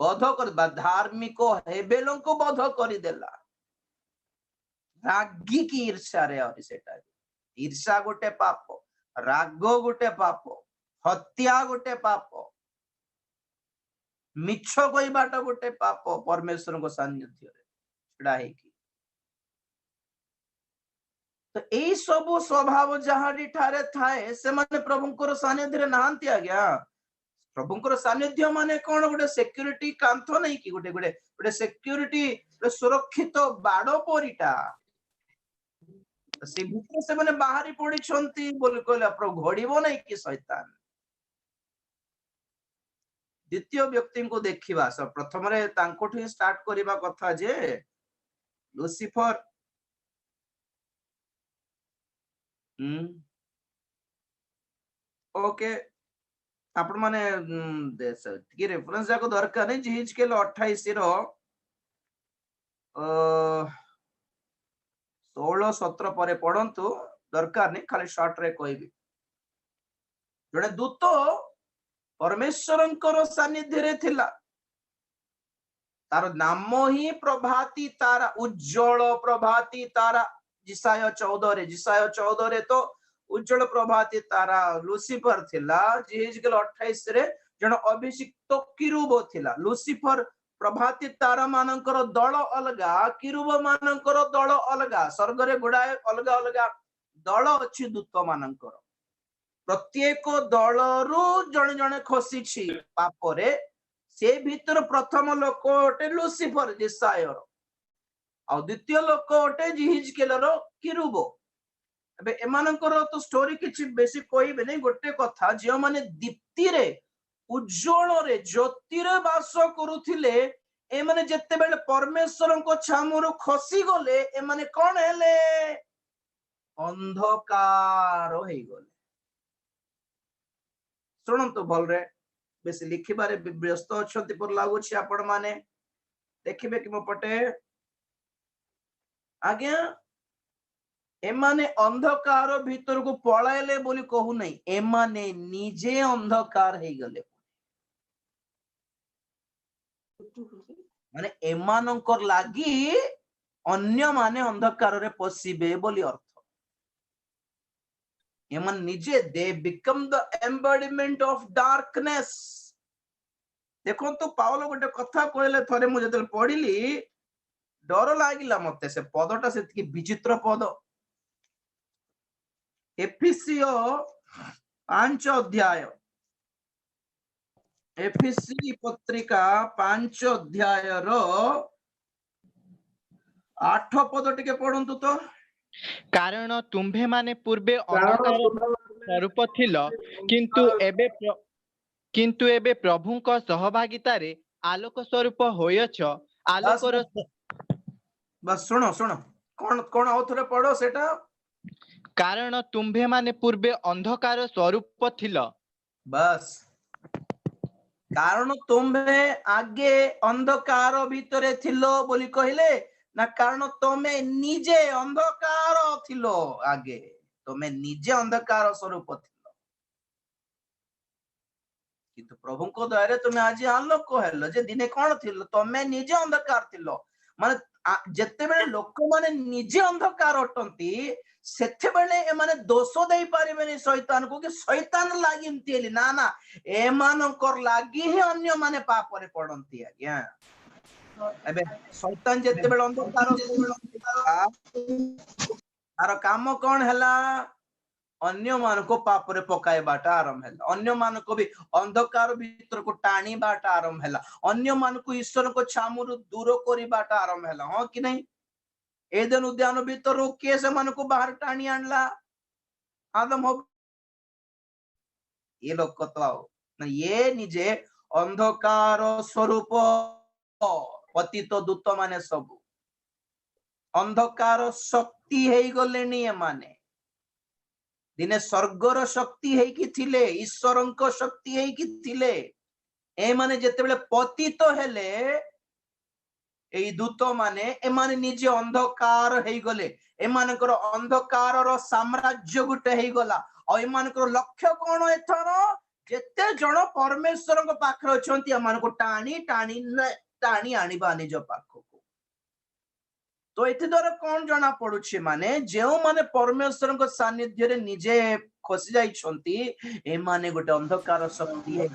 बध कर धार्मिक हेबेलों को बध करि देला रागी की ईर्षा रे और सेटा ईर्षा गोटे पाप राग गोटे पाप हत्या गोटे पाप मिछ कहबाटा गोटे पाप परमेश्वर को सानिध्य छड़ा हेकी तो यही सब स्वभाव जहाडी ठारे थाए से माने प्रभुंकर सानिध्य नांती आज्ञा प्रभुंकर सानिध्य माने कौन गोटे सिक्यूरिटी कांथ नहीं कि गोटे गोटे गोटे सिक्यूरिटी सुरक्षित बाड़ परिटा से भीतर से माने बाहरी पड़ी छंती बोल कहले प्रभु घोड़ीबो नहीं कि शैतान द्वितीय व्यक्ति को देखिबा सब प्रथम रे तांकोठी स्टार्ट करिबा कथा जे लूसीफर ओके आपण माने टिके रेफरेंस जाको दरकार नहीं जिहिजकेल 28 रो 16-17 परे पढ़ंतु दरकार नहीं खाली शॉर्ट रे कहबी जने दूत परमेश्वरंकर सानिध्य रे थिला तार नाम ही प्रभाती तारा उज्जवल प्रभाती तारा जिसाय 14 रे तो उज्जवल प्रभाती तारा लूसीफर थिला जिहिजकेल 28 रे जण अभिषिक्त किरूब थिला लूसीफर प्रभाती तारा मानकर दल अलगा किरूब मानकर दल अलगा स्वर्ग रे गुडाए अलगा अलगा दल अछि दूत मानकर प्रत्येक दलरू जणे जणे खसीछि पापरे से भीतर प्रथम लोक ओटे लूसीफर जिसायर आ द्वितीय लोक ओटे जिहिजकेलर किरूब एबे एमानकर तो स्टोरी किछि बेसी कहबे नै गोटे कथा जे माने दीप्ति रे उज्जवल रे ज्योति रे वास करूथिले ए माने जत्ते बेले परमेश्वर को छामुरु खसी गले ए माने कोन हेले अंधकार होई गले सुनंतु भल रे बेसी लिखिबारे व्यस्त अछंती पर लागु छी आपण माने देखिबे कि मो पटे आज्ञा एमाने अंधकार भीतर को पळाइले बोली कहू नहीं एमाने निजे अंधकार हे गले माने एमानकर लागी अन्य माने अंधकार रे पसिबे बोली अर्थ एमान निजे they become the embodiment of darkness देखो तो पावलो गोटे कथा कहले थरे मु जतल पढिली डर लागिला मते से पदटा से विचित्र पद एफिसियो 5 अध्याय एफिसी पत्रिका 5 अध्याय रो 8 पद टिके पढंतु तो कारण तुम्भे माने पूर्वे अंधकार स्वरूप थिल किंतु एबे प्रभुंक सहभागिता रे आलोक स्वरूप होयछ आलोकर बस सुनो सुनो कोन कोन औथरे पढो सेटा कारण तुम्भे माने पूर्वे अंधकार स्वरूप थिल बस कारण तुम्हे आगे अंधकार भीतरे थिलो बोली कहले ना कारण तमे निजे अंधकार थिलो आगे तमे निजे अंधकार स्वरूप थिलो किंतु प्रभु को द्वारे तुमे आज आलोक हेलो जे दिने कोन थिलो तमे निजे अंधकार थिलो माने जत्ते बेले लोक माने निजे अंधकार अटंती सेथे बेले ए माने दोष देई परिबेनी शैतान को कि शैतान लागि एमती ना ना ए मानकर लागि ही अन्य माने पाप रे पडंती आज्ञा एबे शैतान जत्ते बेले अंधकार तार काम कोन हला अन्य मान को पाप रे पकाइबाटा आरंभ हला अन्य मान को भी अंधकार भीतर को टाणी बाटा आरंभ हला अन्य मान को ईश्वर को छामुरु दूर करिबाटा आरंभ हला हां कि नहीं एदन उद्यान भीतर के से मान को बाहर टाणी आणला आदम हो ये लोग तो ये निजे अंधकार स्वरूप पतित दूत माने सब अंधकार शक्ति हेई गलेनी ए माने दिने स्वर्गर शक्ति है कि थिले ईश्वरंक शक्ति है कि थिले ए माने जते बेले पतित हेले एई दूत माने ए माने निजे अंधकार हेई गले ए मानकर अंधकार रो साम्राज्य गुटे हेई गला आ ए मानकर लक्ष्य कोन एथर जते जण परमेश्वर को पाखर अछंती ए मान को टाणी टाणी टाणी आनी बा निज पाखो तो एते द्वारा कौन जना पड़ुछि माने जेउ माने परमेश्वर को सानिध्य रे निजे खसी जाई छंती ए माने गोटे अंधकार शक्ति है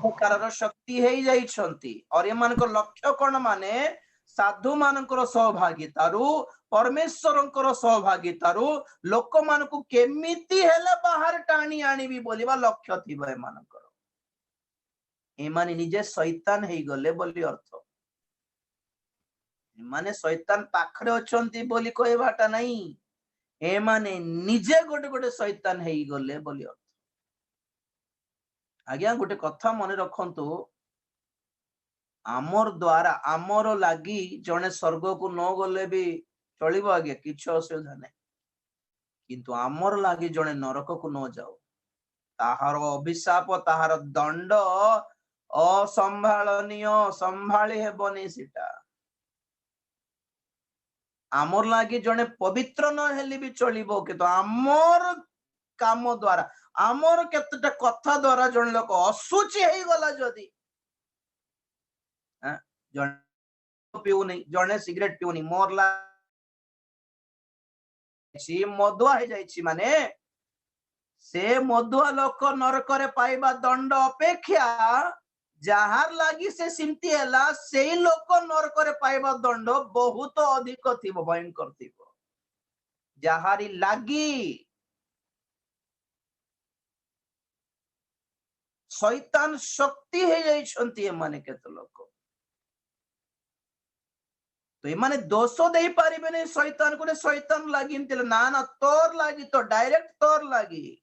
अंधकार शक्ति हेई जाइछंती और एमानक लक्ष्य कोन माने साधु मानकर सहभागितारू परमेश्वरंकर सहभागितारू लोक मानकु केमिति हेले बाहर टाणी आनिबी बोलिबा लक्ष्य थिबा एमानकर एमाने निजे शैतान हेई गले बोली अर्थ एमाने शैतान पाखरे अछंती बोली कहबाटा नहीं एमाने निजे गोटे गोटे शैतान हेई गले बोली अर्थ आज्ञा गोटे कथा मन रखंतु आमर द्वारा आमर लागी जने स्वर्ग को न गले भी चलिबो आज्ञा किछ असुविधा नहीं किंतु आमर लागी जने नरक को न जाओ ताहार अभिशाप ताहार दंड असंभालनीय संभाली हेबनी सीटा आमर लागी जने पवित्र न हेली भी चलिबो किंतु आमर काम द्वारा आमर केतटा कथा द्वारा जने लोक असुचि हेई गला जदी जने पिउनी जने सिगरेट पिउनी मोरला छि मदुआ हे जाइछि माने से मदुआ लोक नरक रे पाइबा दंड अपेक्षा जहार लागी से सिमती हैला सेई लोक नरक रे पाइबा दंड बहुत अधिक थिबो भयंकर थिबो जहारी लागी शैतान शक्ति हे जाइछंती माने केत लोक तो एमाने दोष दे पारिबे नै शैतान को शैतान लागी ना ना तोर लागी तो डायरेक्ट तोर लागी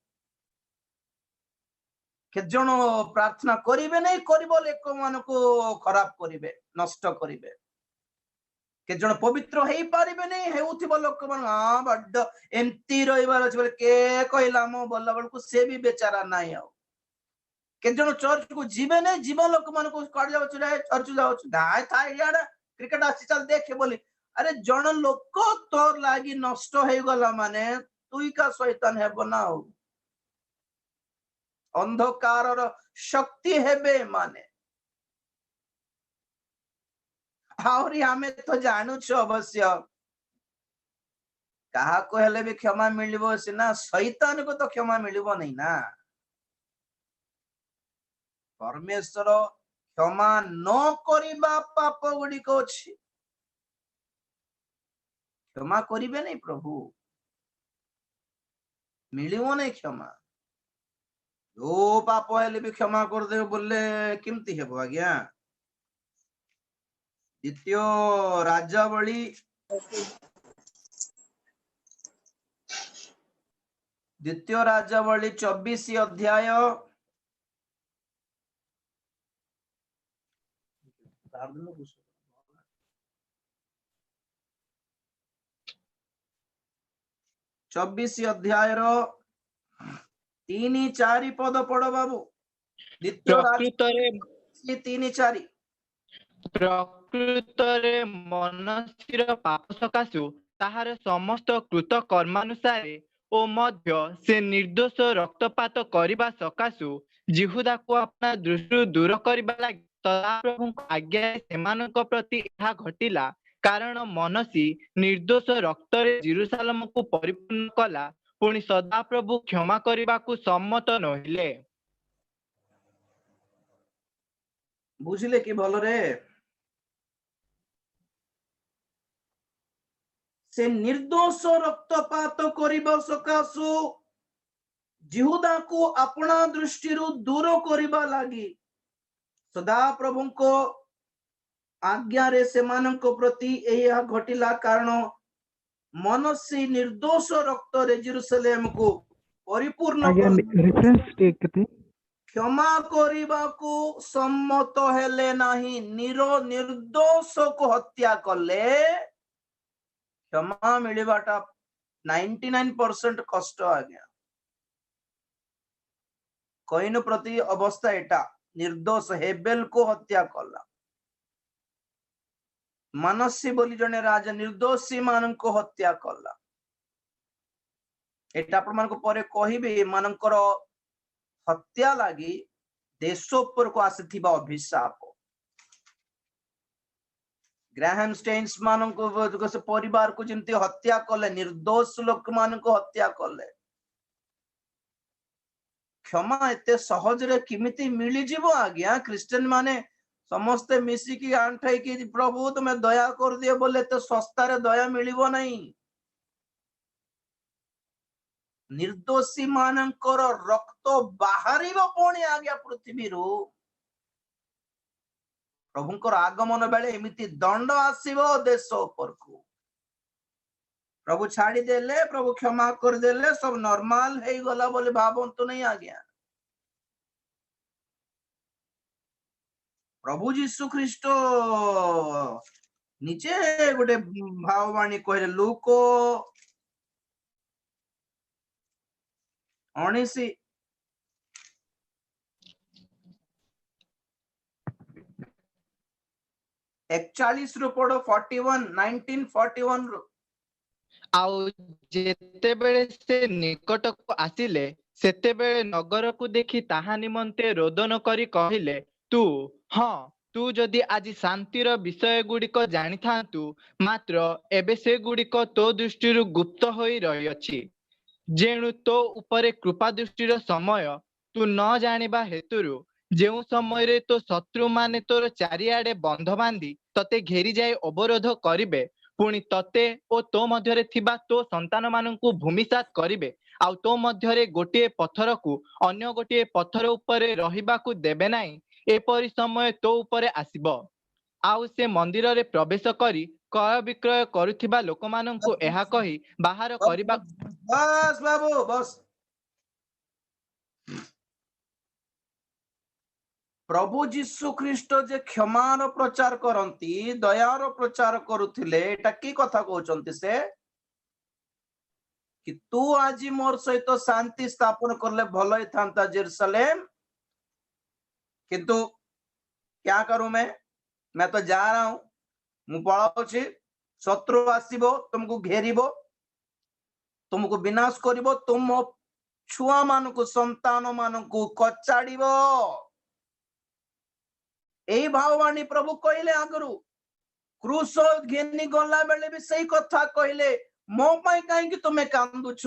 केत जण प्रार्थना करिबे नै करिबो लोक मानको खराब करिबे नष्ट करिबे केत जण पवित्र हेई पारिबे नै हेउथिबो लोक मान हां बड्ड एम्ति रहिबार अछि बोले के कहला मो बोलला बल को से भी बेचारा नाही आ केत जण चर्च को जीवे नै जीवन लोक मानको काढ जाउ छु चर्च जाउ छु दाय थाय याडा क्रिकेट आसी चल देखे बोली अरे जन लोक तोर लागी नष्ट हो गला माने तुई का शैतान हेबो ना अंधकार शक्ति हेबे माने आउरी हमें तो जानू छु अवश्य कहा को हेले भी क्षमा मिलिबो सिना शैतान को तो क्षमा मिलिबो नहीं ना परमेश्वर क्षमा न करिबा पाप गुडी को अछि क्षमा करिबे नहीं प्रभु मिलिबो नहीं क्षमा जो पाप हेले भी क्षमा कर दे बोले किमती हेबो आज्ञा द्वितीय राजावली 24 अध्याय चौबीस अध्याय 3-4 पद पढ़ बाबू प्रकृतरे 3-4 प्रकृतरे मनस्थिर पाप सकाशु ताहार समस्त कृत कर्मानुसारे ओ मध्य से निर्दोष रक्तपात करिबा सकाशु जिहुदा को अपना दृष्टि दूर करिबा लागि सदाप्रभु आज्ञा सेमानक प्रति एहा घटिला कारण मनसी निर्दोष रक्तरे जेरुसालेम को परिपूर्ण कला पुणी सदाप्रभु क्षमा करिबा को सम्मत नहिले बुझिले कि भल रे से निर्दोष रक्तपात करिबा सकाशु जिहुदा को अपना दृष्टि दूर करिबा लागि सदा प्रभु को आज्ञा रे सेमानक प्रति एहा घटिला कारण मनसी निर्दोष रक्त रे जेरुसलेम को परिपूर्ण क्षमा करिबा को सम्मत हेले नाही निर्दोष को हत्या कले क्षमा मिलिबाटा 99% कष्ट आज्ञा कईन प्रति अवस्था एटा निर्दोष हेबेल को हत्या कला मनसी बोली जने राजा निर्दोषी मान को हत्या कला एटा आपण मान को परे कहिबे मानकर हत्या लागी देश पर को आसीथिबा अभिशाप ग्राहम स्टेन्स मान को से परिवार को जिमती हत्या कले निर्दोष लोक मान को हत्या कले क्षमा एते सहज रे किमिति मिली जीवो आज्ञा क्रिश्चियन माने समस्ते मिसिकी आंठाई कि प्रभु तुम्हें दया कर दिए बोले तो सस्ता रे दया मिलिबो नहीं। निर्दोषी मानकर रक्त बाहरिबो पुणी आज्ञा पृथ्वी रु प्रभुंकर आगमन बेले एमिति दंड आसीबो देश उपरकू। प्रभु छाड़ी देले प्रभु क्षमा कर देले सब नॉर्मल हे गला बोले भावंतु नहीं आज्ञा। प्रभु जीशु ख्रीष्ट निजे गोटे भाववाणी कहले लूक 19 41 रु पढ़ो 41 1941 रु आउ जेतेबेले से निकट को आसिले सेतेबेले नगर को देखि ताहा निमंते रोदन करी कहिले तू हाँ तू जदि आज शांतिर विषय गुड़िक जानी थांतु मात्र एबे से गुड़िक तो दृष्टि गुप्त होई रही अछि जेणु तो उपरे कृपा दृष्टिर समय तू न जानिबा हेतुरु जेउ समय रे तो शत्रु माने तोर चारिआडे बंध बांधी तते घेरी जाए अवरोध करिबे पुणी तते ओ तो मध्यरे थिबा तो संतान माननकु भूमिसात करिबे आउ तो मध्यरे गोटिए पत्थर को अन्य गोटिए पत्थर उपरे रहिबाकु देबे नाही एपरि समय तो उपरे आसीबो आउ से मंदिर रे प्रवेश करी क्रय विक्रय करुथिबा लोकमाननकु एहा कही बाहर करिबा। बस बाबू बस प्रभु जीशु ख्रीष्ट जे क्षमार प्रचार करंती दयार प्रचार करुथिले एटा की कथा कहउचंती से कि तू आज मोर सहित शांति स्थापन करले भलो ही थांता जेरूसलेम किंतु क्या करूं मैं तो जा रहा हूं मु पळाउछि शत्रु आसीबो तुमको घेरिबो तुमको विनाश करिबो तुम छुआ मानकु संतान मानकु कचाड़िबो एई भाववाणी प्रभु कहले आगरु क्रूस घेनी गला बेले भी सही कथा कहले मो पाई काहे कि तुमे कांदुछ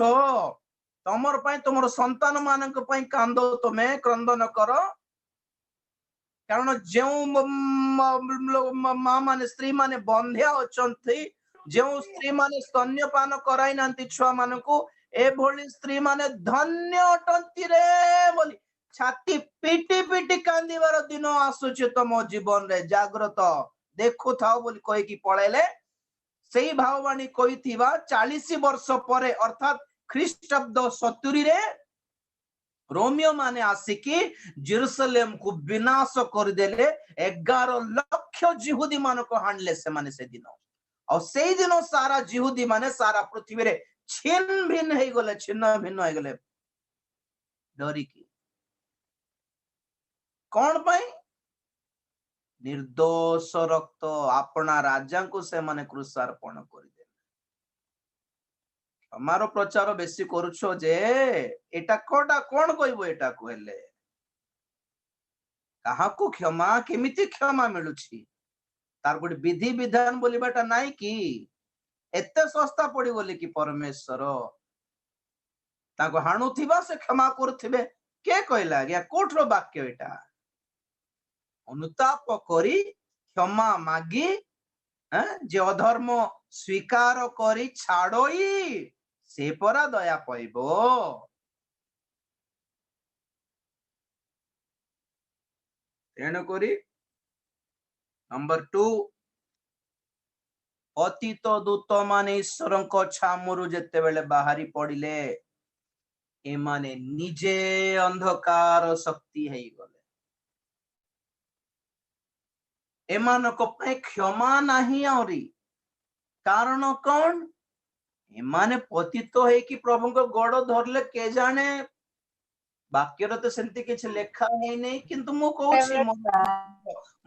तमर पाई तुमर संतान मानक पाई कांदो तुमे क्रंदन करो कारण जो माँ माने स्त्री माने बंध्या अछंती जो स्त्री माने स्तन्यपान कराई नांती छुआ मानकु ए भोली स्त्री माने धन्य अटंती रे बोली छाती पिटी पिटी कांदीबार दिन आसुछि तम जीवन रे जागृत देखु थाओ बोली कहि कि पळेले सेही भाववाणी कहिथिबा 40 वर्ष परे अर्थात ख्रीष्टाब्द 70 रे रोमियो माने आसिकी जेरूसलेम को विनाश कर देले 11 लाख जिहुदी मान को हाणले से माने से दिन और से दिन सारा जिहुदी माने सारा पृथ्वी रे छिन्न भिन्न हे गले छिन्न भिन्न हे गले डरी की कौन पाई निर्दोष रक्त अपना राजा को से माने क्रूसार्पण कर दे हमारो प्रचार बेसी करूछो जे एटा कोडा कोन कहबो एटा कहले कहा को क्षमा केमिति क्षमा मिलुछि तार गोटे विधि विधान बोलिबाटा नाही कि एते सस्ता पड़ी बोली कि परमेश्वर ताको हाणुथिबा से क्षमा करथिबे के कहला गया कोठरो वाक्य एटा अनुताप करी क्षमा मागी जे अधर्म स्वीकार करी छाड़ोई से परा दया पाइबो तेणु करी नंबर 2 अतीत दूत माने ईश्वर छामुरु जेते बेले बाहरी पड़िले ए माने निजे अंधकार शक्ति हेई गले एमानक पे क्षमा नहीं आउरी कारण कौन एमाने पतित है कि प्रभु को गोड़ धरले के जाने वाक्य तो सेमती किछि लेखा है नहीं किंतु मु कहूछि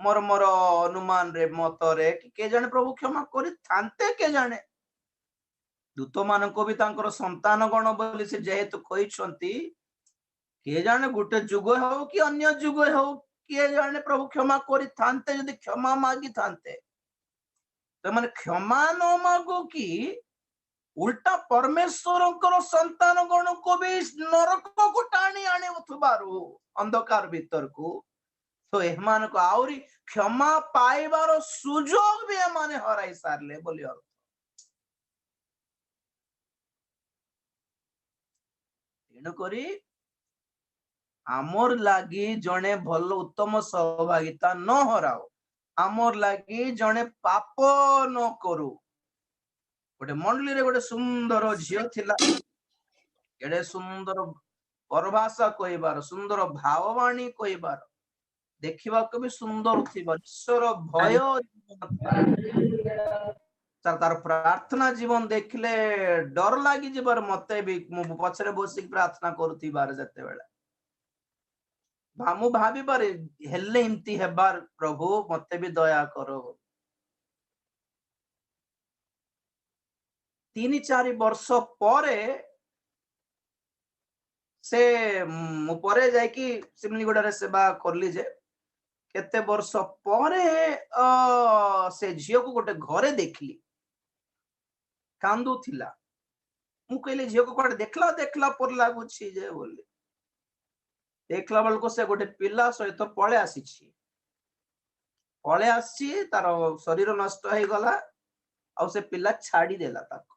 मोर मोर अनुमान रे मत रे कि के जाने प्रभु क्षमा करि थांते के जाने दूत मानको भी तांकर संतान गण बोली से जेहेतु कहिसंती के जाने गुटे जुग हो कि अन्य जुग हो किए जाने प्रभु क्षमा करि थांते यदि क्षमा मागी थांते तो माने क्षमा न मागो कि उल्टा परमेश्वर संतान गण को भी नरक को टाणी आने अंधकार भीतर को तो एमान को आउरी क्षमा पाइबार सुजोग भी एमाने हराई सारले बोली अर्थ। तेणुकरी आमर लागी जने भल उत्तम सहभागिता न हराओ, आमर लागी जने पाप न करू। गोटे मंडली रे गोटे सुंदर झियो थिला, एडे सुंदर परभाषा कहबार, सुंदर भाववाणी कहबार, देखा भी सुंदर थी, ईश्वर भय तार प्रार्थना जीवन देखले डर लगी जबार मते भी पछरे बसी प्रार्थना करुथिबार जते बेला भामु भाबी बारे हेल्ले इमती हेबार प्रभु मते भी दया करो। 3-4 वर्ष परे से मु परे जाय कि सिमलीगुड़ा रे सेवा करली जे केते वर्ष परे से झियो को गोटे घरे देखली कांदू थिला। मु कहले झियो को कोड देखला देखला पर लागु छी जे बोली देखला बेल को से गोटे पिला सहित पळे आसी तार शरीर नष्ट हो गला आ से पिला छाड़ी देला ताको।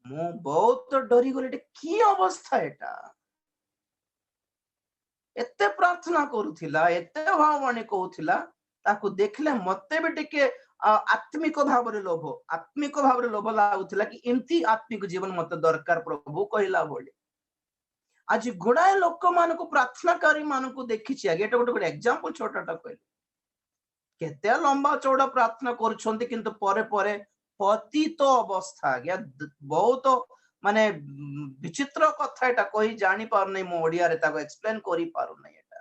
मु बहुत डरी गले की अवस्था एटा, एते प्रार्थना करुथिला, एते भाववाणी कहूथिला, ताकू देखले मते भी टिके आत्मिक भाव रे लोभ लागुथिला कि एमती आत्मिक जीवन मते दरकार प्रभु कहला बोली। आज गुड़ाए लोक मान को प्रार्थनाकारी मान को देखी आगे गोटे गोटे एग्जांपल छोटाटा कहले केते लंबा चौड़ा प्रार्थना करुछंती किंतु परे परे पतित अवस्था आज्ञा बहुत माने विचित्र कथा एटा कहि जानि पार नै मो ओडिया रे ताको एक्सप्लेन करि पारु नै। एटा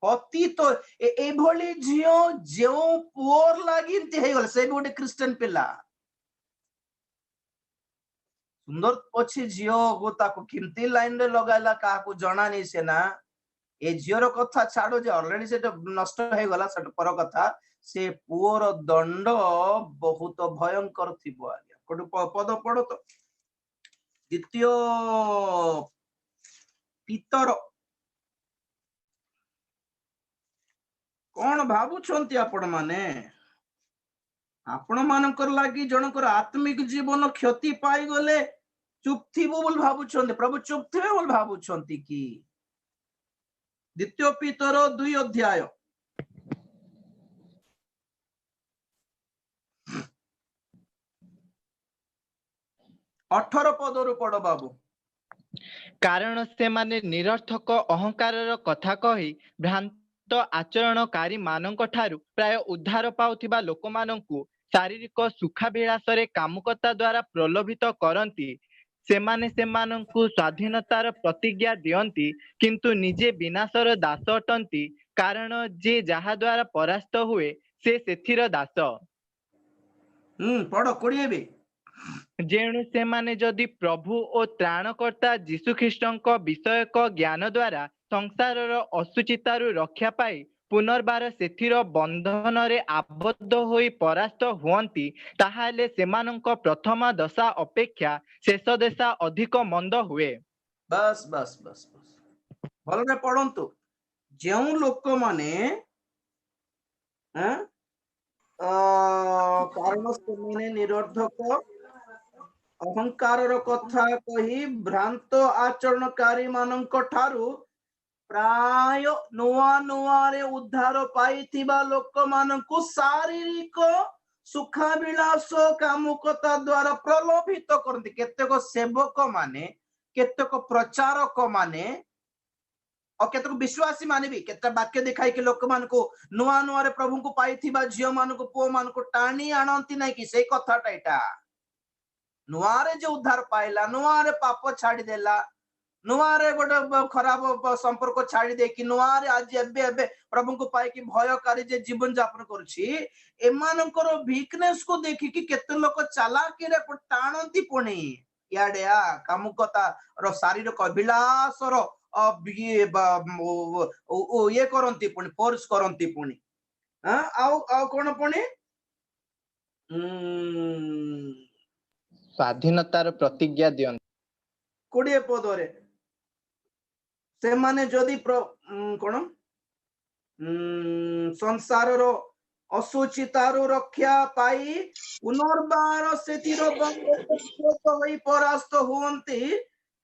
पतित ए भली जियो जो पुअर लागि एमती हे गल से गोटे क्रिश्चियन पिला सुंदर अच्छी झील को ताको किमती लाइन रे लगाइला का को जना नहीं से ना ए झीर कथा छाड़ो जे ऑलरेडी से नष्ट हो गला से पर कथा से पुअर दंड बहुत भयंकर थिबो। आज्ञा कोड पद पड़ो तो द्वितीय पितर कौन भाबुछंती आपण माने आपण मानकर लागी जनकर आत्मिक जीवन क्षति पाई गले चुप थीबो बोल भाबुछंती प्रभु चुप थिबे बोल भाबुछंती कि। द्वितीय पितर 2 अध्याय 18 पदरु पड़ बाबू। कारण से माने निरर्थक अहंकार कथा कही भ्रांत आचरणकारी मानक ठारू प्राय उद्धार पाउथिबा लोक मानकु शारीरिक सुखाभिलाष रे कामुकता द्वारा प्रलोभित करंती। सेमाने सेमानंकु स्वाधीनतार प्रतिज्ञा दियंती किंतु निजे विनाशर दास अटंती कारण जे जहा द्वारा परास्त हुए से सेथिर दास। पढ़ो कोड़िए भी जेणु से माने जदि प्रभु और त्राणकर्ता जीशु ख्रीष्टक विषयक ज्ञान द्वारा संसारर असुचितारु रक्षा पाई पुनर्बार सेथिर बंधन रे आबद्ध होई परास्त हुअंती ताहाले सेमानंक प्रथम दशा अपेक्षा शेष दशा अधिक मंद हुए। बस बस बस बस भल रे पढ़ंतु जेउ लोक माने कारण से निरर्थक अहंकार कथा कही भ्रांत आचरणकारी मानक ठारू प्राय नुआ नुआ रे उद्धार पाइथिबा लोक मानकु शारीरिक सुखाभिलाष कामुकता द्वारा प्रलोभित करती। केतेक सेवक माने केतेक प्रचारक माने और केतेक विश्वासी माने भी केते वाक्य दिखाई कि लोक मानकु नुआ नुआ रे प्रभु को पाइथिबा झियो मानकु पो मानकु टाणी आनंती नै कि सेई कथाटा एटा नुआरे जो उद्धार पाइला नुआरे पाप छाड़ी देला नुआरे गोटे खराब संपर्क छाड़ी दे कि नुआरे आज एबे एबे प्रभु को पाई कि भयकारी जे जीवन यापन करछि एमानकर वीकनेस को देखि कि केते लोक चालाकी रे टाणंती पुणी याडे आ कामुकता रो शारीरिक अभिलाष रो ये करंती पुणी फोर्स करंती पुणी। आउ आउ कोन पुणी ସ୍ୱାଧୀନତାର ପ୍ରତିଜ୍ଞା ଦିଅନ୍ତି। 20 ପଦରେ से माने जदि कौन संसार असुचितारू रक्षा पाई पुनर्बार सेतिर परास्त हुअन्ति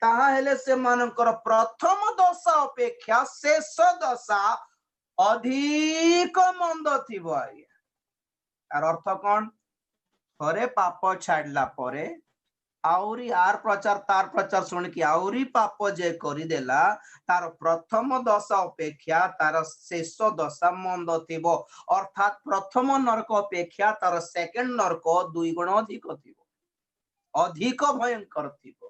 ताहा हेले से मानकर प्रथम दशा अपेक्षा शेष दशा अधिक मंद थिबो आज्ञा। तार अर्थ कौन? थरे पाप छाड़ला परे आउरी आर प्रचार तार प्रचार सुन कि आउरी पाप जे करिदेला तार प्रथम दशा अपेक्षा तार शेष दशा मंद थिबो। अर्थात प्रथम नरक अपेक्षा तार सेकंड नरक 2 गुण अधिक थिबो, अधिक भयंकर थिबो।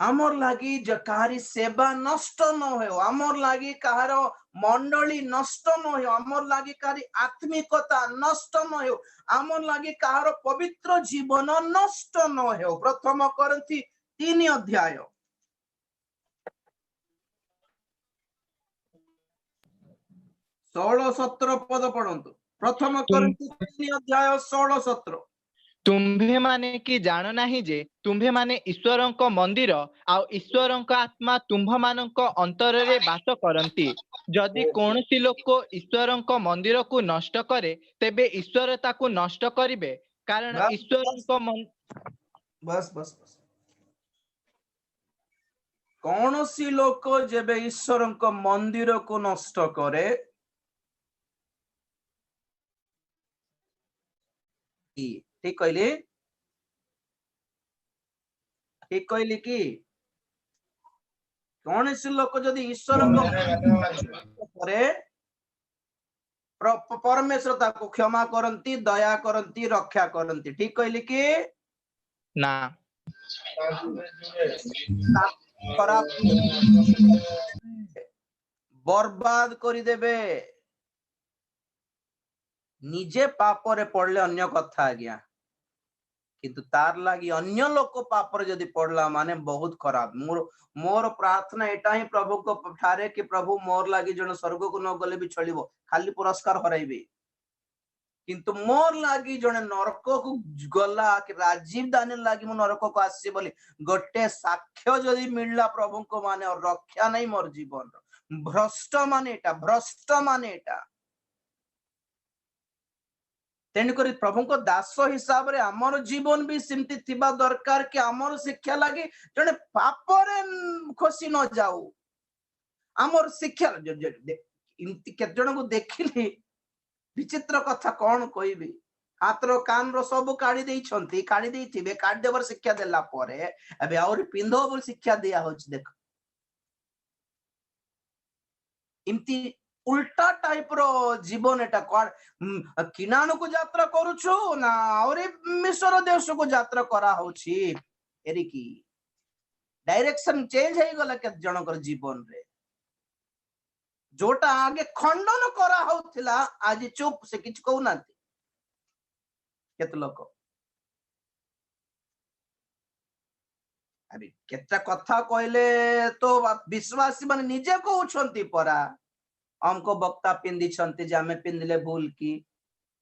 आमर लागी जकारी सेवा नष्ट न हो, आमर लागी कहार मंडली नष्ट न हो, आमर लागी कारी आत्मिकता नष्ट न हो, आमर लागी कहार पवित्र जीवन नष्ट न हो। प्रथम करंथी 3 अध्याय 16-17 पद पढ़ंतु। प्रथम करंथी 3 अध्याय 16-17। तुम्भे माने कि जान नाही जे तुम्भे माने ईश्वरंक मंदिर आउ ईश्वरंक आत्मा तुम्भ मानक अंतर रे बास करंती। जदि कौनसी लोक ईश्वरंक मंदिर को नष्ट करे तेबे ईश्वर ताकू नष्ट करिवे, कारण ईश्वरंक बस बस बस कौनसी लोक जेबे ईश्वरंक मंदिर को नष्ट करे ठीक कहली, ठीक कहली कि कौन सी लोक जदि ईश्वर परमेश्वर ताको क्षमा करंती, दया करंती, रक्षा करंती। ठीक कहली कि ना? खराब बर्बाद करी देबे। निजे पापरे पड़ले अन्य कथा आज्ञा, किंतु तार लागी अन्य लोक पापर जदि पड़ला माने बहुत खराब। मोर प्रार्थना एटा ही प्रभु को ठारे कि प्रभु मोर लागी जन स्वर्ग को न गले भी चलिबो, खाली पुरस्कार हराइबे, किंतु मोर लागी जने नरक को गला कि राजीव दानियल लागी मो नरक को आसी बोली गोटे साक्ष्य जदि मिलला प्रभु को माने और रक्षा नहीं मोर जीवन। भ्रष्ट माने एटा, भ्रष्ट माने एटा। तेणुक प्रभु को दास हिसाब रे आमर जीवन भी सिमती थिबा दरकार कि आमर शिक्षा लगी जने पापरे खोसी न जाऊ। आमर शिक्षा केते जन को देखिली विचित्र कथा कौन कहबी, हाथर कान रो सब काढ़ी देइछंती, काढ़ी देइथिबे, काढ़ी देवर शिक्षा देला परे एबे और पिंधो बोल शिक्षा दिया होछ। देख इमती उल्टा टाइप रो जीवन एटा किनानु को यात्रा करूछु ना और मिश्र देश को यात्रा करा होछि। एरिकी डायरेक्शन चेंज हे गला के जनकर जीवन रे। जोटा आगे खंडन करा होथिला आज चुप से किछ कहू नांती केत लोक। अभी केता कथा कहले तो विश्वासी माने निजे कहउछंती परा हमको बक्ता पिंदी छंती जे हमें पिंदले भूल की,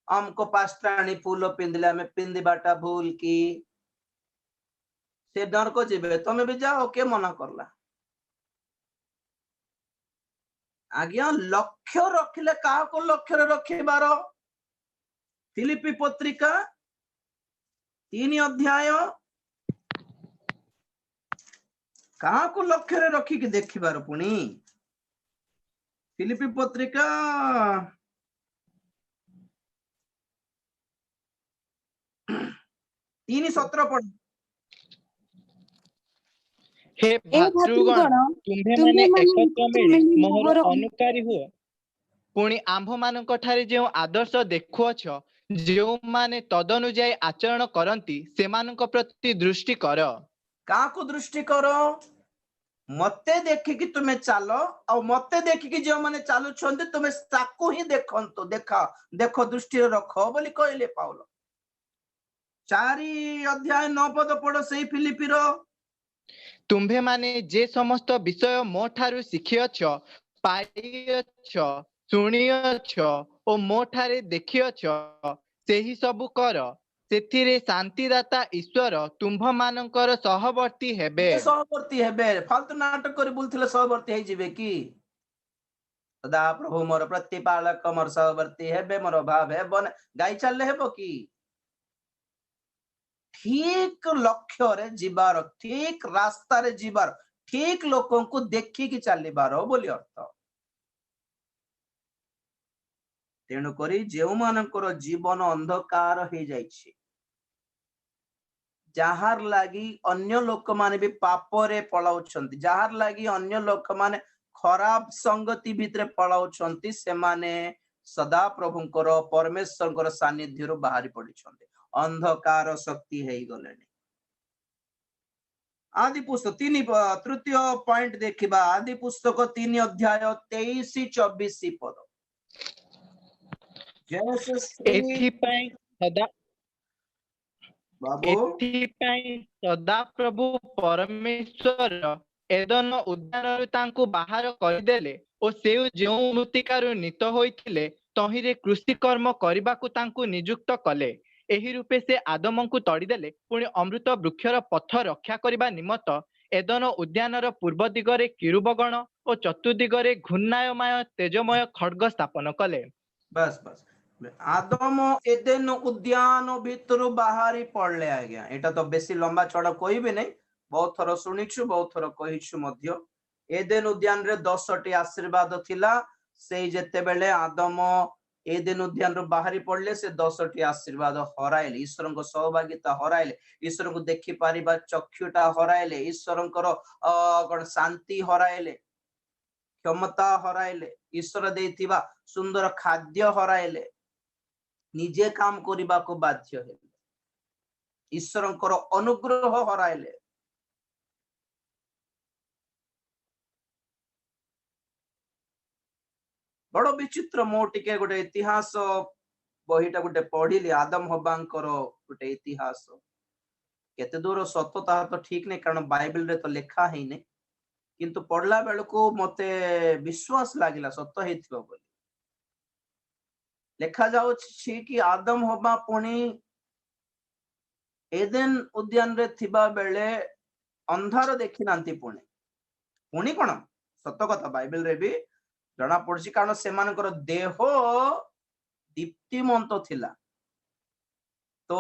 हमको पास्त्राणी फूल पिंदले हमें पिंदिबाटा भूल की। से डर को जीवे तमे भी जाओ, के मना करला? आज्ञा लक्ष्य रखिले कहा को लक्ष्य रखिबार? फिलिपी पत्रिका 3 अध्याय कहा को लक्ष्य रखी कि देखिबार पुणी। फिलिपी पत्रिका 3:17 पढ़। हे भातृगण तुम्भे माने एकत्र मिली मोहर अनुकारी हुओ, पुणी आंभ मानक ठारे जो आदर्श देखुअछ जो माने तदनुଯାୟୀ आचरण करंती सेमानक प्रति दृष्टि कर। का को दृष्टि करो? मते देखिकी तुमे चालो और मते देखिकी जो माने चालू छंते तुमे ताको ही देखंतो, देखा देखो दृष्टि रखो बोली कहले पाउलो। 4 अध्याय 9 पद पढ़ो सही फिलिपी रो। तुम्भे माने जे समस्त विषय मो ठारू शिखियछ ପାଇଅଛ, ଶୁଣିଅଛ ଓ ମୋ ଠାରେ ଦେଖିଅଛ, ସେହି ସବୁ କର। ସେଥିରେ ଶାନ୍ତିଦାତା ଈଶ୍ୱର ତୁମ୍ଭମାନଙ୍କର ସହବର୍ତ୍ତୀ ହେବେ। କିଏ ସହବର୍ତ୍ତୀ ହେବେ? ଫାଲତୁ ନାଟକ କରି ବୁଲୁଥିଲେ ସହବର୍ତ୍ତୀ ହେଇଯିବେ କି? ସଦା ପ୍ରଭୁ ମୋର ପ୍ରତିପାଳକ, ମୋର ସହବର୍ତ୍ତୀ ହେବେ, ମୋର ଅଭାବ ହେବ ନା। ଗାଇ ଚାଲିଲେ ହେବ କି? ଠିକ ଲକ୍ଷ୍ୟରେ ଯିବାର, ଠିକ ରାସ୍ତାରେ ଯିବାର, ଠିକ ଲୋକଙ୍କୁ ଦେଖିକି ଚାଲିବାର ବୋଲି ଅର୍ଥ। ତେଣୁକରି ଯେଉଁମାନଙ୍କର ଜୀବନ ଅନ୍ଧକାର ହେଇଯାଇଛି, ଯାହାର ଲାଗି ଅନ୍ୟ ଲୋକମାନେ ବି ପାପରେ ପଳାଉଛନ୍ତି, ଯାହାର ଲାଗି ଅନ୍ୟ ଲୋକମାନେ ଖରାପ ସଂଗତି ଭିତରେ ପଳାଉଛନ୍ତି, ସେମାନେ ସଦା ପ୍ରଭୁଙ୍କର, ପରମେଶ୍ୱରଙ୍କର ସାନ୍ନିଧ୍ୟରୁ ବାହାରି ପଡିଛନ୍ତି, ଅନ୍ଧକାର ଶକ୍ତି ହେଇଗଲେଣି। आदि पुस्तक 3 तृतीय पॉइंट देखिबा, आदि पुस्तक 3 अध्याय 23-24 पद। ଏଥିପାଇଁ ସଦାପ୍ରଭୁ ପରମେଶ୍ୱର ଏଦନ ଉଦ୍ୟାନରୁ ତାଙ୍କୁ ବାହାର କରିଦେଲେ ଓ ସେ ଯେଉଁ ମୃତ୍ତିକାରୁ ନୀତ ହୋଇଥିଲେ ତହିଁରେ କୃଷିକର୍ମ କରିବାକୁ ତାଙ୍କୁ ନିଯୁକ୍ତ କଲେ। ଏହି ରୂପେ ସେ ଆଦମଙ୍କୁ ତଡ଼ିଦେଲେ, ପୁଣି ଅମୃତ ବୃକ୍ଷର ପଥ ରକ୍ଷା କରିବା ନିମନ୍ତ ଏଦନ ଉଦ୍ୟାନର ପୂର୍ବ ଦିଗରେ କିରୁବଗଣ ଓ ଚତୁର୍ଦିଗରେ ଘୂର୍ଣ୍ଣାୟମାୟ ତେଜମୟ ଖଡ୍ଗ ସ୍ଥାପନ କଲେ। बस बस आदम एदेन उद्यान भितर बाहरी पड़ले। आज्ञा एटा तो बेसी लंबा चौड़ा कहबे नहीं, बहुत थर शुणिछु, बहुत थर कहिछु मध्य। एदेन उद्यान रे 10टी आशीर्वाद थिला। से जेते बेले आदम एदेन उद्यान रो बाहरी पड़ले, से 10टी आशीर्वाद हराइले, ईश्वर को सहभागिता हराइले, ईश्वर को देखि पारिबा चक्षुटा हराइले, ईश्वर को शांति हराइले, क्षमता हराइले, ईश्वर देथिबा सुंदर खाद्य हराइले, निजे काम करिबा को बाध्य हेले, ईश्वरंकर अनुग्रह हराइले। बड़ विचित्र। मो टिके गोटे इतिहास बहीटा गोटे पढ़िली, आदम हब्बांकर गोटे इतिहास। केते दूर सत्यता तो ठीक नहीं, कारण बाइबल रे तो लेखा है नहीं, किंतु पढ़ला बेलको मते विश्वास लागिला सत्य हेथिबो बोली। लेखा जाउछि कि आदम हब्बा पुणी एदेन उद्यान रे थिबा बेले अंधार देखि नांती। पुणी पुणी कोन सत्य कथा बाइबल रे भी जना पड़छि, कारण से मानकर देह दीप्तिमंत थिला। तो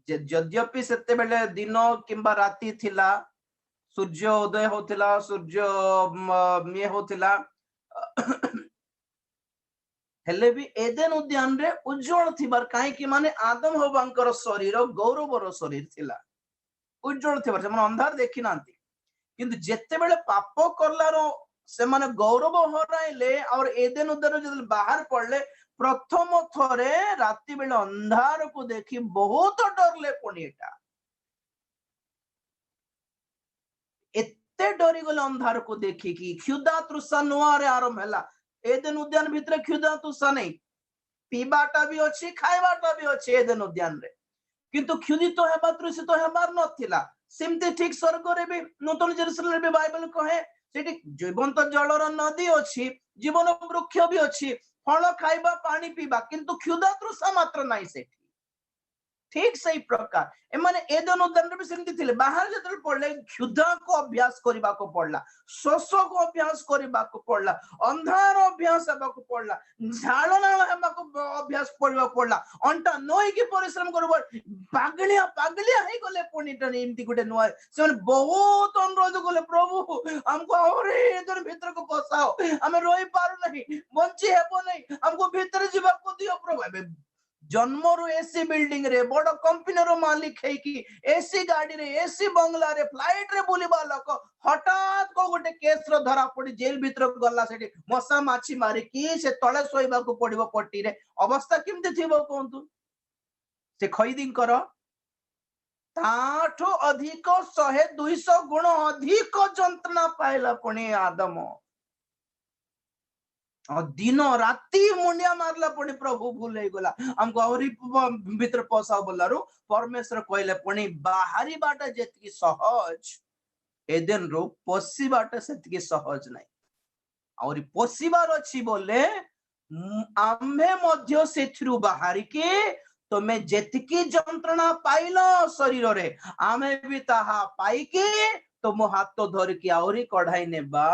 यद्यपि सेते बेले दिन किंबा राति थिला, सूर्य उदय होतिला, सूर्य मिये होतिला, हेले भी एदेन उद्यान रे उज्जवल थिबार, काहे कि माने आदम हब्बांकर शरीर गौरवर शरीर थिला, उज्जवल थिबार, से माने अंधार देखि नांती। किंतु जेते बेले पाप करलारो से माने गौरव हराइले और एदेन उद्यान जदि बाहर पड़ले, प्रथम थरे राति बेले अंधार को देखि बहुत डरले। पुणीटा एते डरी गले अंधार को देखि कि क्षुधा तृषा नुआ रे आरंभ हैला। एदेन उद्यान भितर क्षुधा तृषा नहीं, पीबाटा भी अच्छी, खाइबाटा भी अच्छी एदेन उद्यान रे, किंतु क्षुधित हेबा तृषित हेबार नथिला। सेमते ठीक स्वर्ग रे भी, नूतन जेरूशलेम रे बाइबल कहे सेठी जीवंत जलर नदी अच्छी, जीवन वृक्ष भी अच्छी, फल खाइबा, पानी पीबा, किंतु क्षुधा तृषा मात्र नहीं सेठी। ठीक सही प्रकार एमाने एदेन उद्यान रे भी सेमती थिले। बाहर जतल पड़ले क्षुधा को अभ्यास करिबा को पड़ला, शोष को अभ्यास करिबा को पड़ला, अंधार अभ्यास हेबा को पड़ला, झाड़नाळ हेबा को अभ्यास करिबा पड़ला, अंटा नोई की परिश्रम करबो, पागलिया पागलिया हे गले। पुणीटा एमती गुटे नुआ से बहुत अनुरोध गले, प्रभु हमको और एदेन भीतर को बसाओ, हमें रही पारु नहीं, बंची हेबो नहीं, हमको भीतर जीवा को दियो प्रभु। जन्मरु एसी बिल्डिंग रे, बड़ कंपनी रो मालिक है कि एसी गाड़ी रे, एसी बंगला रे, फ्लाइट रे बुलिबा लोक हठात को गोटे केस रो धरा पड़ी जेल भीतर गला, सेठी मशा माछी मारी कि से तळे सोइबा को पड़िबो पट्टी रे। अवस्था केमते थिबो कोंतु? से खैदी करो ताठो अधिक 100-200 गुण अधिक जंत्रणा पाइला पुणी आदम। दिन राति मुंडिया मारला पुणी प्रभु भूल हो गला, हमको औरी भीतर पसाओ बोलारू परमेश्वर कहले पुणी बाहरी बाटा जेतकी सहज एदेन रो पसी बाटा सेतकी सहज नहीं। आउरी पोसिबार अछि बोले आम्भे मध्य सेथिरु बाहरिके तमे जेतिकी जंत्रणा पाइल शरीर रे आमे भी ताहा पाइके तुम हाथ धरिकी आउरी कढ़ाई नेबा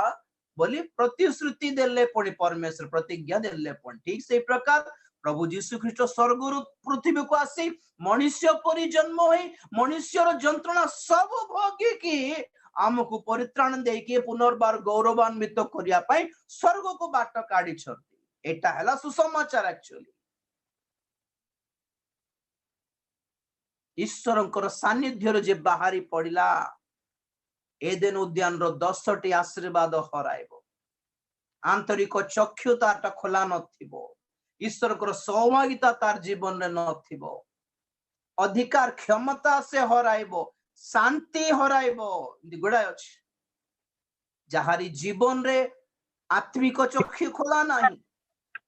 बोली प्रतिश्रुति देले पुणी परमेश्वर प्रतिज्ञा देले पुणी ठीक से प्रकार प्रभु जीशु ख्रीष्ट स्वर्ग पृथ्वी को आसी मनुष्य परि जन्म होई मनुष्यर जंत्रणा सब भोगी की आमको परित्राण देके पुनर्बार गौरवान्वित करिया पाई स्वर्ग को बाट काढ़ी छथि एटा हला सुसमाचार एक्चुअली ईश्वरंकर सानिध्य जे बाहरी पड़िला एदेन उद्यान रो 10टी आशीर्वाद हराइबो आंतरिक चक्षु तार खोला नथिबो ईश्वर को सहभागिता तार जीवन रे नथिबो अधिकार क्षमता से हराइबो शांति हराइबो गुड़ाय अछि जहारी जीवन रे आत्मिक चक्षु खोला नाही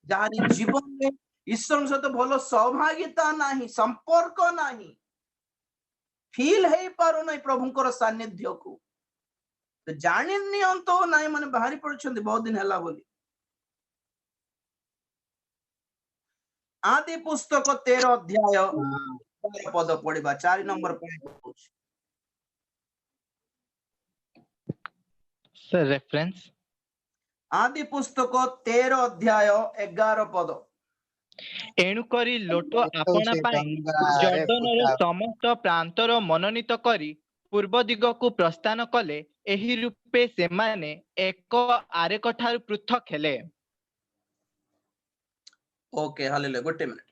जहारी जीवन रे ईश्वर सहित भलो सहभागिता नाही संपर्क नाही फील हेई पारो नाही प्रभुंकर सानिध्य को तो जानि नियंतो नाही माने बाहरी पड़छन्ति बहुत दिन हला बोली आदि पुस्तक 13 अध्याय पद पढ़िबा 4 नंबर पढ़िबा सर रेफरेंस आदि पुस्तक 13 अध्याय 11 पद एणु करी लोट आपणा पाई जर्दनर समस्त प्रांतर मनोनीत करी पूर्व दिग को प्रस्थान कले एही रूपे से माने एक आरेक ठार पृथक हेले ओके हालेलुया गोटे मिनिट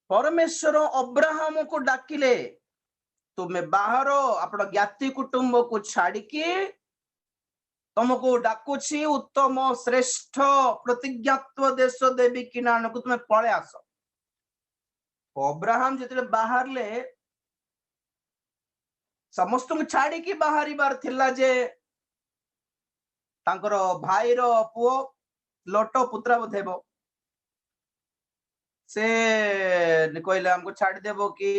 परमेश्वर अब्राहम को डाकिले तुम्हें बाहर आपण ज्ञाति कुटुंब को छाड़िकी तुमको डाकुची उत्तम श्रेष्ठ प्रतिज्ञात्व देश देवी किनान को तुम्हें पळे आस अब्राहम जिते बाहर ले समस्त को छाड़िकी बाहरी बार थिला जे तांकर भाई रो पुओ लोट पुत्रा बोधेबो से कहले हमको छाड़ देबो कि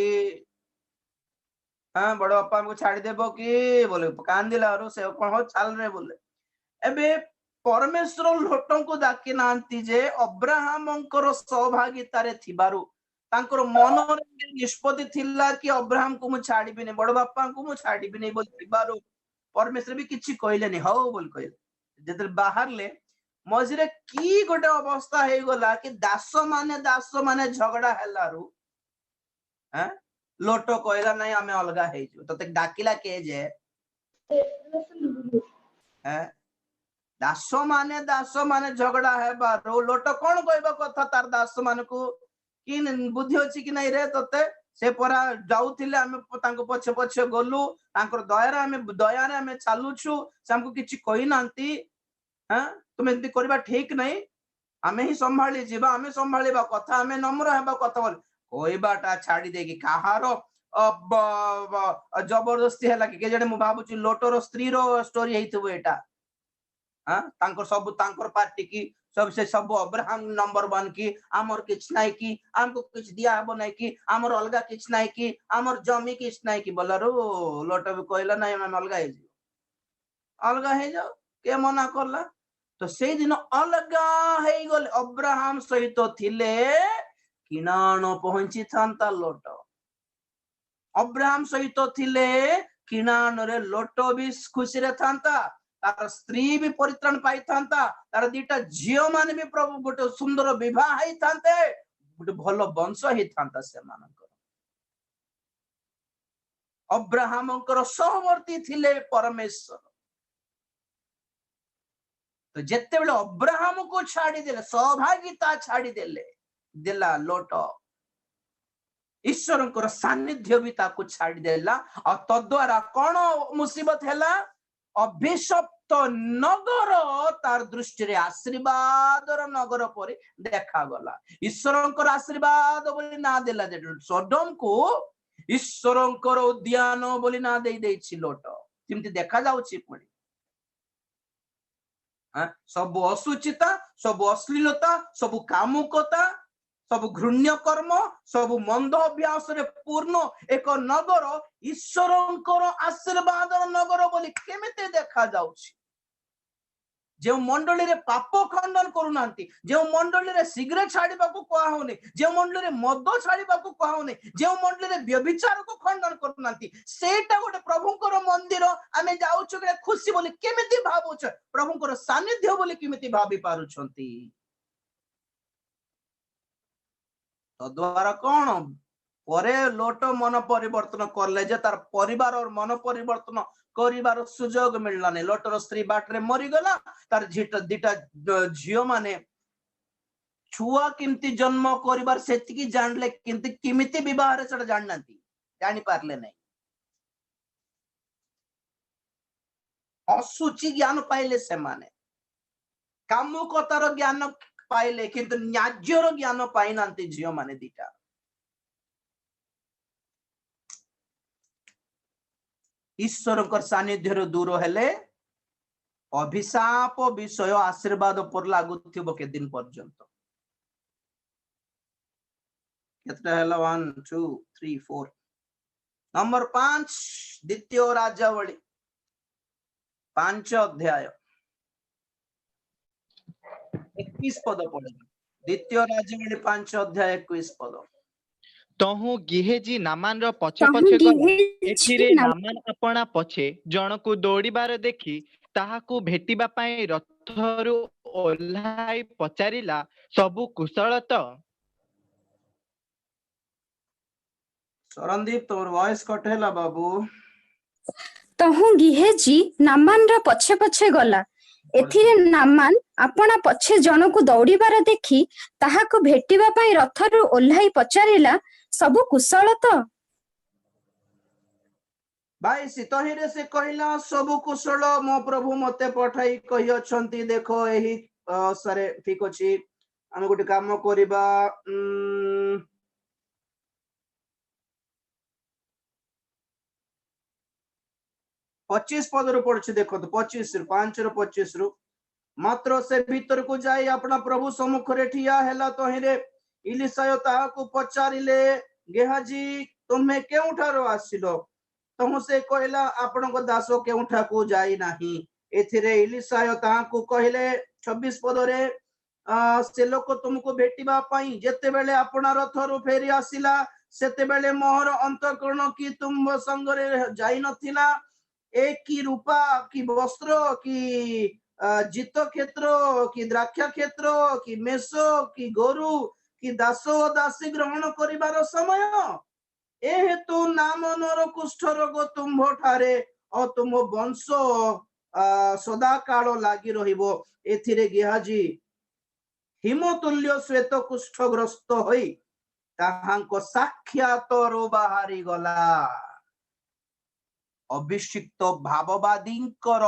हाँ बड़ बापा हमको छाड़ देबो कि बोले कांदिला और से कौन हो चाल रे बोले एबे परमेश्वर लोटों को डाकी नांती जे अब्राहमंकर सहभागिता रे थिबारु तांकर मन रे निष्पत्ति थिला कि अब्राहम को मु छाड़ीबी नै बड़ बापा को मु छाड़ीबी नै बोल थिबारु परमेश्वर भी किछि कहले नै हो बोल कहले जेते बाहर ले मझिरे की गोटे अवस्था हे गला कि दास माने झगड़ा हेलारु हैं लोटो कहला नहीं हमें अलगा हे जो तते डाकिला के जे हैं दास माने झगड़ा है बारो लोटो कौन कहबा कथा तार दास मान को कि बुद्धि अछि कि नहीं रे तते से परा जाउथिले हमें तांको पछे पछे गलु तांकर दया रे हमें चालुछु से हमको किछि कहि नांती हैं तुम एंती करबा ठीक नहीं हमें ही संभाली जीवा हमें संभालीबा कथा हमें नम्र हेबा कथा बोल कहबाटा छाड़ी देगी कहार जबरदस्ती है कि जड़े मु भाबुची लोटर स्त्री रो स्टोरी हेइथबो एटा हां तांकर सब तांकर पार्टी की सबसे सब अब्राहम नंबर 1 की आमर किछ नाही की हमको कुछ दिया हबो नाही की आमर अलगा किछ नाही की आमर जमी किछ नाही की बोलरो लोटर भी कहला नाही हम अलगा हे जाओ के मना करला तो से दिन अलगा हे गले अब्राहम सहित थिले किनान पहुंची थांता लोट अब्राहम सहित थिले किनान रे लोट भी खुशी रे थांता तार स्त्री भी परित्राण पाई थांता तार दीटा झियो माने भी प्रभु गोटे सुंदर विवाह हे थांते गोटे भलो वंश हे थांता से मानकर अब्राहमकर सहवर्ती थिले परमेश्वर तो जेते बेले अब्राहम को छाड़ी देले सहभागिता छाड़ी देला लोट ईश्वर सानिध्य भी ताको छाड़ी देला और तद्वारा कौन मुसीबत हैला अभिशप्त नगर तार दृष्टि रे आशीर्वाद नगर पर देखा गला ईश्वर आशीर्वाद बोली ना देला सोडोम को ईश्वर उद्यान बोली ना दे लोट सेमती देखा जाउछि पुणी सब असुचिता सब अश्लीलता सब कामुकता सब घृण्य कर्म सब मंद अभ्यास रे पूर्ण एक नगर ईश्वरंकर आशीर्वाद नगर बोली केमिते देखा जाउछि। जो मंडली रे पाप खंडन करूना, जो मंडली रे सिगरेट छाड़वा को कहा होने, जो मंडली रे मद छाड़वा को कहा होने, जो मंडली रे व्यभिचार को खंडन करूना, सेटा गोटे प्रभुंकर मंदिर आमे जाउछु के खुशी बोली केमिति भाबुछ, प्रभुंकर सानिध्य बोली केमिति भाबी पारुछंती। तद्वारा कौन परे लोट मन परिवर्तन करले जे तार परिवार और मन परिवर्तन करिवार सुजोग मिलला नहीं। लोटर स्त्री बाटरे मरी गला, तार दिटा झियो माने छुआ किमती जन्म करिवार सेतिकी जानले, किंतु किमिति विवाह रे सेटा जाननांती, जानि पारले नहीं। असुचि ज्ञान पाइले से माने, कामुकतार ज्ञान पाइले, किंतु न्याज्यर ज्ञान पाइ नांती झियो माने दिटा। ईश्वर सानिध्य दूर हेले अभिशाप विषय आशीर्वाद पर लागुथिबो के दिन पर्यंत। केतटा हैला 1 2 3 4 नंबर 5 द्वितीय राजावली 5 अध्याय 21 पद पढ़े। द्वितीय राजावली 5 अध्याय 21 पद। तहु गिहेजी नामान रो पछे पछे गला, एथिरे नामान अपना पछे जनकु दौड़ीबार देखि ताहाकु भेटिबा पई रथरु ओल्हाई पचारिला, सबु कुशल तो? शरणदीप तोर वॉइस कटेला बाबू। तहु गिहेजी नामान रो पछे पछे गला, एथिरे नामान अपना पछे जनकु दौड़ीबार देखि ताहाकु भेटिबा पई रथरु ओल्हाई पचारिला, सबु कुशल तो? भाई सितहिरे से कहला सबु कुशल, मो प्रभु मते पठाई कहि अछंती। देखो एही सारे ठीक अछि, हम गोटे काम करिबा। 25 पद रु पढ़छि, देखो तो 25 रु 5 रु 25 रु। मात्र से भीतर को जाई अपना प्रभु सम्मुख रे ठिया हैला, तहिरे इलिशा ताहाकु पचारिले, गेहाजी तुमे केउठारो आसिलो? तहु से कहला आपण को दासो केउठा को जाई नाही। एथिरे इलिशा ताहाकु कहले 26 पद रे, से लोक तुमको भेटिबा पई जेते बेले अपना रथरु फेरी आसिला, सेते बेले मोहर अंतःकरण की तुम संगरे जाई नथिला। एक की रूपा की वस्त्र की जित क्षेत्र की द्राक्षा क्षेत्र की मेषो की गोरु की दासो दासी ग्रहण करिबार समय, ए हेतु नामनर कुष्ठ रोग तुम ठारे और तुम वंश सदा काल लागी रहिबो। एथिरे गेहाजी हिमतुल्य श्वेत कुष्ठग्रस्त होई ताहांको साक्षात रो बाहारी गला। अभिषिक्त भाववादींकर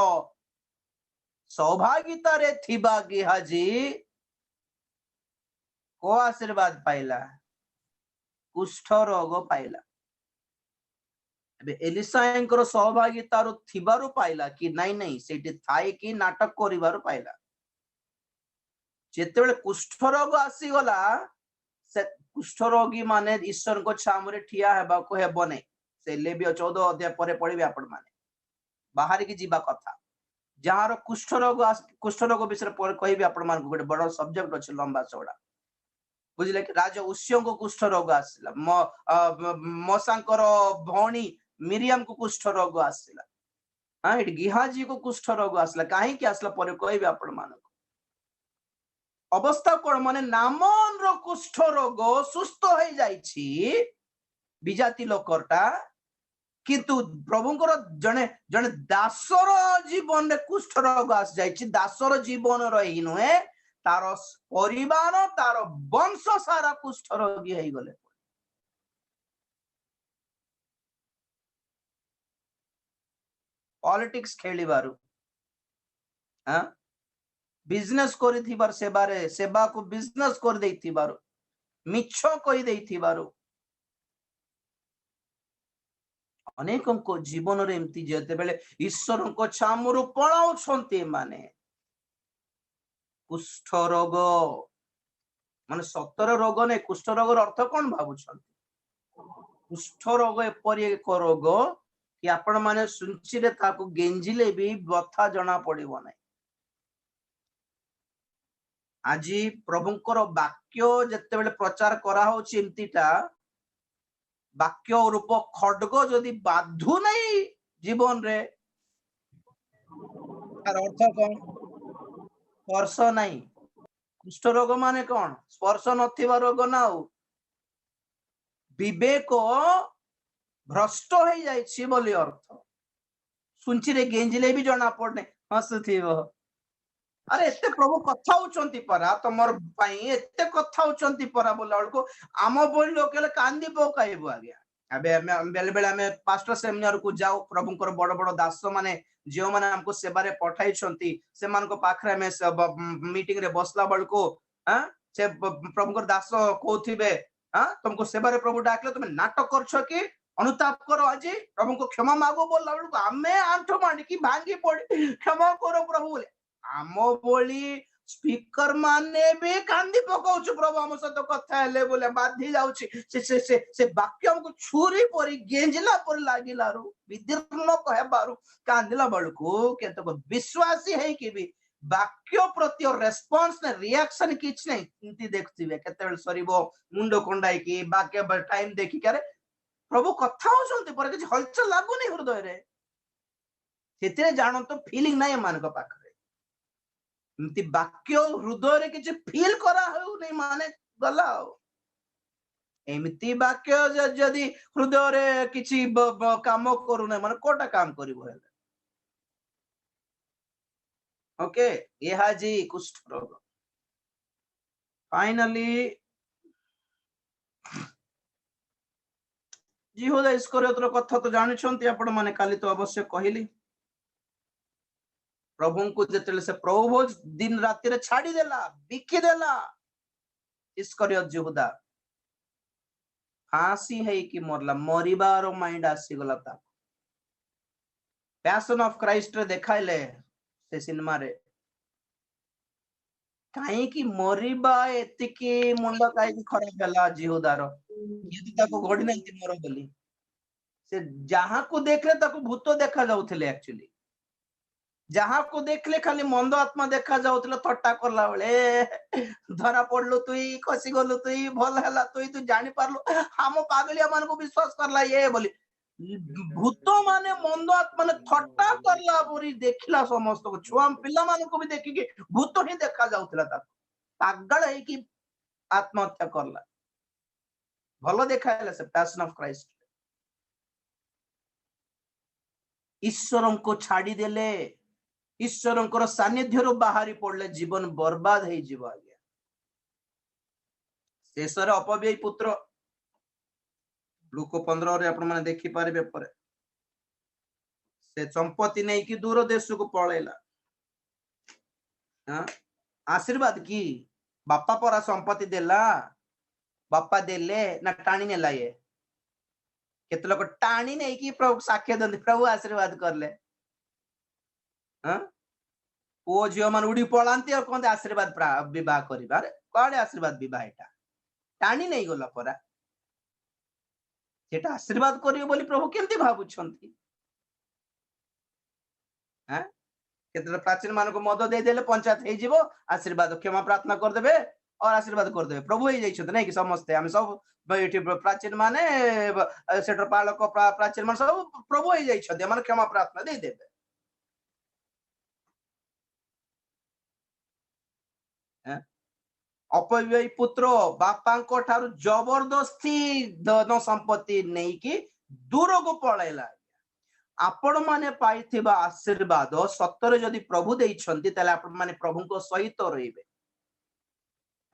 सौभाग्यता रे थिबा गेहाजी को आशीर्वाद पाइला? कुष्ठ रोग पाइला। एलिशाଙ୍କର ସୌଭାଗ୍ୟତାର ଥିବାରୁ ପାଇଲା କି ନାଇଁ ନାଇଁ ସେଠି ଥାଇ କି ନାଟକ କରିବାରୁ ପାଇଲା। ଯେତେବେଳେ କୁଷ୍ଠ ରୋଗ ଆସିଗଲା, ସେ କୁଷ୍ଠ ରୋଗୀ ମାନେ ଈଶ୍ୱରଙ୍କ ଛାମୁରେ ଠିଆ ହେବାକୁ ହେବ ନାହିଁ। ସେ ଲେବିୟ 14 ଅଧ୍ୟାୟ ପରେ ପଢିବେ ଆପଣ ମାନେ। ବାହାରିକି ଯିବା କଥା। ଯାହାର କୁଷ୍ଠ ରୋଗ ବିଷୟରେ ପରେ କହିବି ଆପଣ ମାନଙ୍କୁ, ଗୋଟେ ବଡ ସବଜେକ୍ଟ ଅଛି ଲମ୍ବା ଚौड़ा, ବୁଝିଲେ କି? ରାଜ ଉଷ୍ୟଙ୍କୁ କୁଷ୍ଠ ରୋଗ ଆସିଲା, ମଶାଙ୍କର ଭଉଣୀ ମିରିୟମ को कुष्ठ रोग आसला। हाँ एटी गिहाजी को कुष्ठ रोग आसला, कहीं की आसला पर कहबे आपण मानको। अवस्था कोन माने नामन रो कुष्ठ रोग सुस्थ हो जाईछि बिजाती लोकरटा, किंतु प्रभुंकर जने जने दासर जीवन रे कुष्ठ रोग आस जाईछि। दासर जीवन रही नुहे, तार परिवार तार वंश सारा कुष्ठ रोगी हेई गले। पॉलिटिक्स खेलिबारु, बिजनेस करिथिबार सेबारे सेबा को बिजनेस कर देथिबारु, मिछ कहि देथिबारु अनेकंको जीवन रे एमती जेते बेले ईश्वरंको छामुरु पळाउछन्ते माने कुष्ठ रोग ମାନେ ସତର ରୋଗ ନାହିଁ, କୁଷ୍ଠ ରୋଗର ଅର୍ଥ କଣ ଭାବୁଛନ୍ତି? କୁଷ୍ଠ ରୋଗ ଏପରି ଏକ ରୋଗ କି ଆପଣ ମାନେ ସୁଞ୍ଚିରେ ତାକୁ ଗେଞ୍ଜିଲେ ବି ବଥା ଜଣା ପଡିବ ନାହିଁ। ଆଜି ପ୍ରଭୁଙ୍କର ବାକ୍ୟ ଯେତେବେଳେ ପ୍ରଚାର କରାହଉଛି ଏମିତିଟା, ବାକ୍ୟ ରୂପ ଖଡ୍ଗ ଯଦି ବାଧୁ ନାହିଁ ଜୀବନରେ, ତାର ଅର୍ଥ କଣ? ସ୍ପର୍ଶ ନାହିଁ। କୁଷ୍ଠ ରୋଗ ମାନେ କଣ? ସ୍ପର୍ଶ ନଥିବା ରୋଗ ନା। ଆଉ ବିବେକ ଭ୍ରଷ୍ଟ ହେଇଯାଇଛି ବୋଲି ଅର୍ଥ। ସୁଞ୍ଚିରେ ଗେଞ୍ଜିଲେ ବି ଜଣା ପଡୁନି, ହସୁଥିବ। ଆରେ ଏତେ ପ୍ରଭୁ କଥା ହଉଛନ୍ତି ପରା ତମର ପାଇଁ, ଏତେ କଥା ହଉଛନ୍ତି ପରା ବୋଲା ବେଳକୁ ଆମ ଭଳି ଲୋକ ହେଲେ କାନ୍ଦି ପକାଇବୁ ଆଜ୍ଞା। ଏବେ ବେଳେ ବେଳେ ଆମେ ପାଷ୍ଟର ସେମିନାରକୁ ଯାଉ, ପ୍ରଭୁଙ୍କର ବଡ ବଡ ଦାସ ମାନେ ଯେଉଁମାନେ ଆମକୁ ସେବାରେ ପଠାଇଛନ୍ତି ସେମାନଙ୍କ ପାଖରେ ଆମେ ମିଟିଂ ରେ ବସିଲା ବେଳକୁ ସେ ପ୍ରଭୁଙ୍କର ଦାସ କହୁଥିବେ, ତମକୁ ସେବାରେ ପ୍ରଭୁ ଡାକିଲେ ତୁମେ ନାଟକ କରୁଛ କି? ଅନୁତାପ କର, ଆଜି ପ୍ରଭୁଙ୍କୁ କ୍ଷମା ମାଗ ବୋଲା ବେଳକୁ ଆମେ ଆଣ୍ଠୁ ମାଡିକି ଭାଙ୍ଗି ପଡି କ୍ଷମା କର ପ୍ରଭୁ ବୋଲି। ଆମ ଭଳି ସ୍ପିକର ମାନେ ବି କାନ୍ଦି ପକାଉଛୁ ପ୍ରଭୁ ଆମ ସହିତ କଥା ହେଲେ ବୋଲେ, ବାଧି ଯାଉଛି। ସେ ବାକ୍ୟ ଆମକୁ ଛୁରୀ ପରି ଗେଞ୍ଜିଲା ପରି ଲାଗିଲାରୁ, ବିଦୀର୍ଣ୍ଣ ହେବାରୁ କାନ୍ଦିଲା ବେଳକୁ କେତେକ ବିଶ୍ୱାସୀ ହେଇକି ବି ବାକ୍ୟ ପ୍ରତି ରେସ୍ପନ୍ସ ନା ରିଆକ୍ସନ କିଛି ନାହିଁ। ଏମିତି ଦେଖୁଥିବେ କେତେବେଳେ ସରିବ ମୁଣ୍ଡ କୁଣ୍ଡାଇକି ବାକ୍ୟ ଟାଇମ ଦେଖିକି, ଆରେ ପ୍ରଭୁ କଥା ହଉଛନ୍ତି ପରେ କିଛି ହଲଚଲ ଲାଗୁନି ହୃଦୟରେ। ସେଥିରେ ଜାଣନ୍ତୁ ଫିଲିଂ ନାହିଁ ଏମାନଙ୍କ ପାଖରେ। ଏମିତି ବାକ୍ୟ ହୃଦୟରେ କିଛି ଫିଲ୍ କରା ହେଉନି ମାନେ ଗଲା। ଆଉ ଏମିତି ବାକ୍ୟ ଯଦି ହୃଦୟରେ କିଛି କାମ କରୁନାହିଁ ମାନେ କୋଉଟା କାମ କରିବ ହେଲେ? ଓକେ, ଏହା ଜି କୁଷ୍ଠ ରୋଗ। ଫାଇନାଲି ଯିହୁଦା ଇସ୍କରିୟତର କଥା ତ ଜାଣିଛନ୍ତି ଆପଣ ମାନେ, କାଲି ତ ଅବଶ୍ୟ କହିଲି। ପ୍ରଭୁଙ୍କୁ ଯେତେବେଳେ ସେ ପ୍ରଭୁ ଦିନ ରାତିରେ ଛାଡିଦେଲା, ବିକିଦେଲା, ଇସ୍କରିୟତ ଯିହୁଦା ଫାଁସି ହେଇକି ମରଲା। ମରିବାର ମାଇଣ୍ଡ ଆସିଗଲା ତା। ପ୍ୟାସନ ଅଫ କ୍ରାଇଷ୍ଟରେ ଦେଖାଇଲେ ସେ ସିନେମାରେ, କାହିଁକି ମରିବା ଏତିକି ମୁଣ୍ଡ କାହିଁକି ଖରାପ ହେଲା ଯିହୁଦାର? କିନ୍ତୁ ତାକୁ ଘୋଡ଼ି ନାହାନ୍ତି ମର ବୋଲି। ସେ ଯାହାକୁ ଦେଖିଲେ ତାକୁ ଭୂତ ଦେଖା ଯାଉଥିଲେ। ଆକ୍ଚୁଆଲି ଯାହାକୁ ଦେଖିଲେ ଖାଲି ମନ୍ଦ ଆତ୍ମା ଦେଖା ଯାଉଥିଲା, ଥଟ୍ଟା କଲା ବେଳେ, ଧରା ପଡିଲୁ ତୁଇ, ଖସିଗଲୁ ତୁଇ, ଭଲ ହେଲା ତୁଇ, ତୁ ଜାଣିପାରିଲୁ, ଆମ ପାଗଳିଆ ମାନଙ୍କୁ ବିଶ୍ୱାସ କରଲା ଇଏ ବୋଲି। ଭୂତ ମାନେ ମନ୍ଦ ଆତ୍ମା ମାନେ ଥଟ୍ଟା କଲା ପରି ଦେଖିଲା ସମସ୍ତଙ୍କୁ, ଛୁଆ ପିଲାମାନଙ୍କୁ ବି ଦେଖିକି ଭୂତ ହିଁ ଦେଖା ଯାଉଥିଲା। ତାକୁ ପାଗଳ ହେଇକି ଆତ୍ମହତ୍ୟା କଲା। ଭଲ ଦେଖାହେଲା ସେ ପ୍ୟାସନ ଅଫ କ୍ରାଇଷ୍ଟ। ଈଶ୍ୱରଙ୍କୁ ଛାଡିଦେଲେ, ଈଶ୍ୱରଙ୍କର ସାନ୍ନିଧ୍ୟରୁ ବାହାରି ପଡିଲେ ଜୀବନ ବର୍ବାଦ ହେଇଯିବ ଆଜ୍ଞା। ଶେଷରେ ଅପବ୍ୟୟୀ ପୁତ୍ର, ଲୁକ 15 ଆପଣ ମାନେ ଦେଖିପାରିବେ, ପରେ ସେ ସମ୍ପତ୍ତି ନେଇକି ଦୂର ଦେଶକୁ ପଳେଇଲା। ଆଶୀର୍ବାଦ କି ବାପା ପରା ସମ୍ପତ୍ତି ଦେଲା, ବାପା ଦେଲେ ନା ଟାଣି ନେଲା? ଇଏ କେତେ ଲୋକ ଟାଣି ନେଇକି ପ୍ରଭୁ ସାକ୍ଷ୍ୟ ଦିଅନ୍ତି, ପ୍ରଭୁ ଆଶୀର୍ବାଦ କଲେ। ପୁଅ ଝିଅ ମାନେ ଉଡି ପଳାନ୍ତି ଆଉ କହନ୍ତି ଆଶୀର୍ବାଦ ବିବାହ କରିବାରେ। କୁଆଡେ ଆଶୀର୍ବାଦ ବିବାହ? ଏଟା ଟାଣି ନେଇଗଲା ପରା। ସେଟା ଆଶୀର୍ବାଦ କରିବ ବୋଲି ପ୍ରଭୁ କେମିତି ଭାବୁଛନ୍ତି? କେତେବେଳେ ପ୍ରାଚୀନ ମାନଙ୍କୁ ମଦ ଦେଇଦେଲେ ପଞ୍ଚାୟତ ହେଇଯିବ, ଆଶୀର୍ବାଦ କ୍ଷମା ପ୍ରାର୍ଥନା କରିଦେବେ और आशीर्वाद करदेवे। प्रभु ही जाइछथि नै कि समस्ते हम सब एठी प्राचीन माने सेटर पालक प्राचीन मान सब प्रभु ही जाइछथि, हम क्षमा प्रार्थना दे देबे। अपव्ययी पुत्र बापांको ठारू जबरदस्ती धन संपत्ति नहीं कि दूर को पळैला। आपण माने पाइथिबा आशीर्वाद सत्तर जदि प्रभु देइछन्ति ताले आपण माने प्रभुको सहित रहिबे।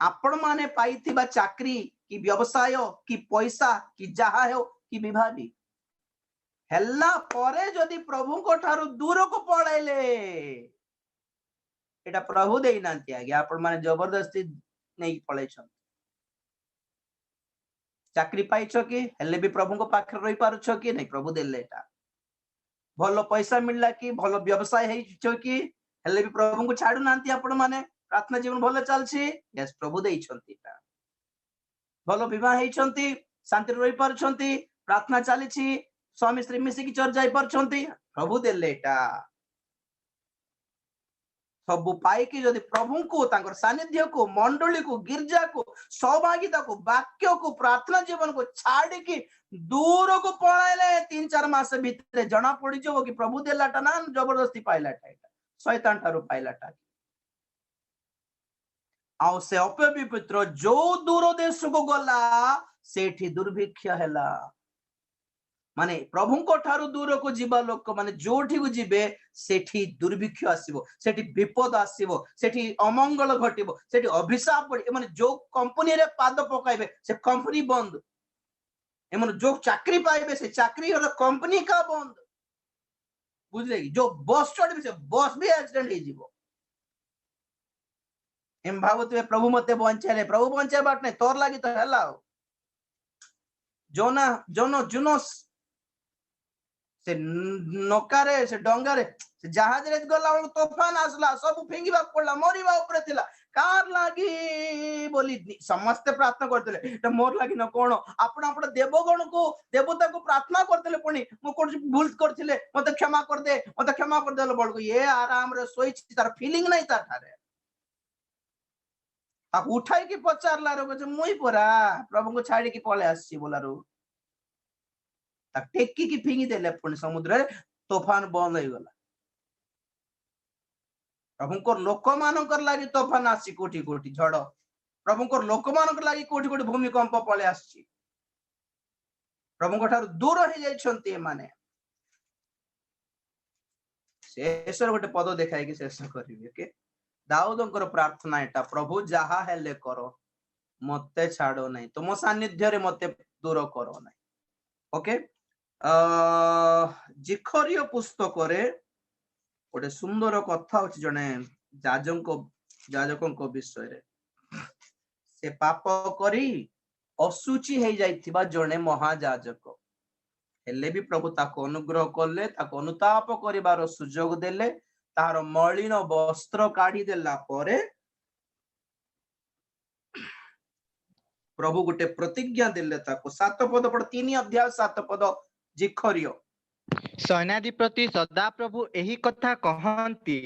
आपण माने पाइथिबा चाकरी कि व्यवसाय कि पैसा कि जहा हो कि विवाह भी हेल्ला परे जदि प्रभुको ठारू दूर को पळैले एटा प्रभु देई नांती आगे, आपण माने जबरदस्ती नहीं पळै छन। चाकरी पाइछ कि हेले भी प्रभु को पाखर रही पारुछ कि नहीं? प्रभु देले एटा। भलो पैसा मिलला कि भलो व्यवसाय हेइछ कि हेले भी प्रभु को छाडू नांती आपण माने? प्रार्थना जीवन भलो चलछि? यस, प्रभु देइछन्ति एटा। भल विवाह होइछंती शांति रही पारुछंती प्रार्थना चलीछि स्वामी स्त्री मिसिकी चर्च जाई पारुछंती प्रभु देले एटा सबु पाइकी जदि प्रभु को तांकर सानिध्य को मंडली को गिरजा को सहभागिता को वाक्य को प्रार्थना जीवन को छाड़ी की दूर को पळाइले 3-4 मास भितरे जना पड़ी जो कि प्रभु देलाटा ना जबरदस्ती पाइलाटा एटा शैतान ठारू पाइलाटा आउ से अपवित्र जो दूर देश को गला सेठी दुर्भिक्ष हैला माने प्रभु को ठारू दूर को जीवा लोक माने जोठी को जीवे सेठी दुर्भिक्ष आसीबो सेठी विपद आसीबो सेठी अमंगल घटिबो सेठी अभिशाप पड़ी माने जो कंपनी रे पाद पकाइबे से कंपनी बंद एमन जो चाकरी पाइबे से चाकरी और कंपनी का बंद बुझले जो बस चढ़बे से बस भी एक्सीडेंट हो जीवो एम भावते प्रभु मते बंचाले प्रभु बंचाए बाट नहीं तोर लागी तो हला जोना जोनो जुनोस से नौकारे से डंगारे से जहाज रे गला तूफान आसला सब फेंगिबा पड़ला मरिबा ऊपर थिला कार लागी बोली समस्त प्रार्थना करतले एटा मोर लागी न कोन आपण आपण देवगण को देवता को प्रार्थना करतले पुनी मो कोन भूल करथिले मते क्षमा कर देलो बोल को ये आराम रे सोई तार फीलिंग नहीं तार थारे आ उठाई की पचारला रो जे मुई परा प्रभु को छाड़ी की पळे आसी बोलारो ता टेक्की की फिंगी देले पुनी समुद्र रे तूफान बंद हो गला प्रभु लोक मानकर लागी तूफान आसी कोटी कोटी झड़ प्रभु लोक मानकर लागी कोटी कोटी भूमिकंप पळे आसी प्रभु ठार दूर हो जाइछंती माने शेष गोटे पद देखाई कि शेष करिवे के दाऊदंकर प्रार्थना एटा प्रभु जहा हेले करो मते छाड़ो नहीं तुम सानिध्य रे मते दूर करो नहीं ओके जिखरियो पुस्तक रे गोटे सुंदर कथा अछि जने जाजक विषय रे से पाप करी असुचि हे जाइथिबा जने महाजाजक हेले भी प्रभु ताको अनुग्रह करले ताको अनुताप करिवार सुजोग देले तार मलिन वस्त्र काढ़ी देला परे प्रभु गोटे प्रतिज्ञा देले ताको 7 पद पढ़ 3 अध्याय 7 पद जिखरियो सैनाधिपति सदा प्रभु एही कथा कहंती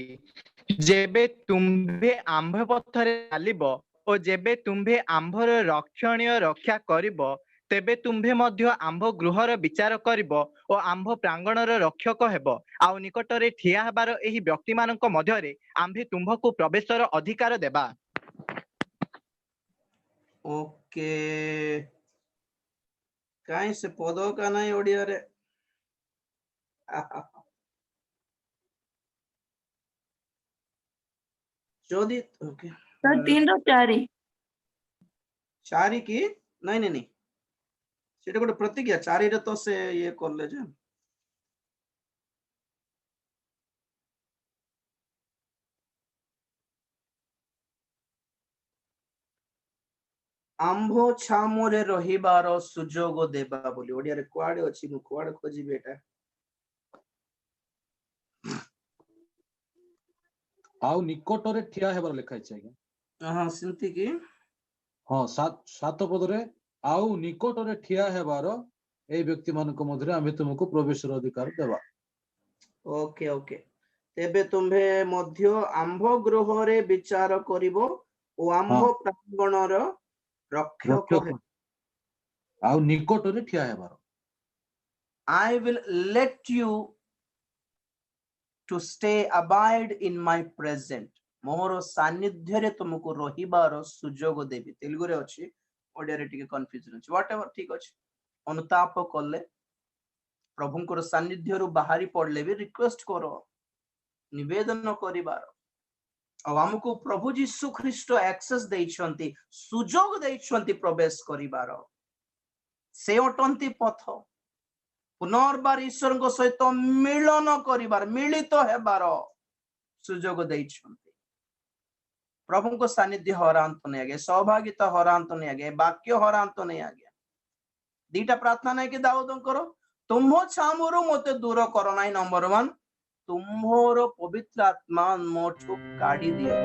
जेबे तुम्भे आंभ पथरे चालिबो ओ जेबे तुम्भे आंभर रक्षणीय रक्षा करिबो तेबे तुम्भे मध्य आंभ गृहर विचार करिबो ओ आंभ प्रांगणर रक्षक हेबो आउ निकटरे ठिया हेबार एही व्यक्ति मानक मध्यरे आंभे तुम्भको प्रवेशर अधिकार देबा ओके काई से पद का नहीं ओडिया रे जोदी ओके सर 3 रो 4 चारि की नहीं सेटा गोटे प्रतिज्ञा 4 रे तो से ये करले जे आंभ छामरे रहिबार सुजोग देबा बोली ओडिया रे कुआडे अछि मु कुआडे खोजी बेटा आउ निकट रे ठिया हेबार लिखा छै हां सिंती की हां 7 पद रे आउ निकट रे ठिया हेबार ए व्यक्ति मानक मधुरे आमे तुमको प्रवेश अधिकार देबा ओके ओके तेबे तुम्हे मध्य आंभ गृह रे विचार करिवो ओ आंभ प्रांगणर रक्षक आउ निकट रे ठिया हेबार I will let you to stay abide in my present मोर सानिध्य रे तुमको रहिबार सुजोग देबी तेलुगु रे अछि ओडिया रे टिके कंफ्यूजन अछि व्हाटएवर ठीक अछि अनुताप करले प्रभुंकर सानिध्य रु बाहरी पड़ले भी रिक्वेस्ट करो निवेदन करिबार अब हमको प्रभु यीशु ख्रीष्ट एक्सेस दैछंती सुजोग दैछंती प्रवेश करिबार से अटंती पथ पुनर्बार ईश्वर को सहित मिलन करिबार मिलित हेबार सुजोग दैछंती प्रभु को सानिध्य हरांत नहीं आगे सहभागिता हरांत नहीं आगे वाक्य हरांत नहीं आगे दीटा प्रार्थना नहीं कि दाऊद करो तुम्हो छामरु मते दूर करो नहीं नंबर 1 तुम्होर पवित्र आत्मा मोठु काढ़ी दियो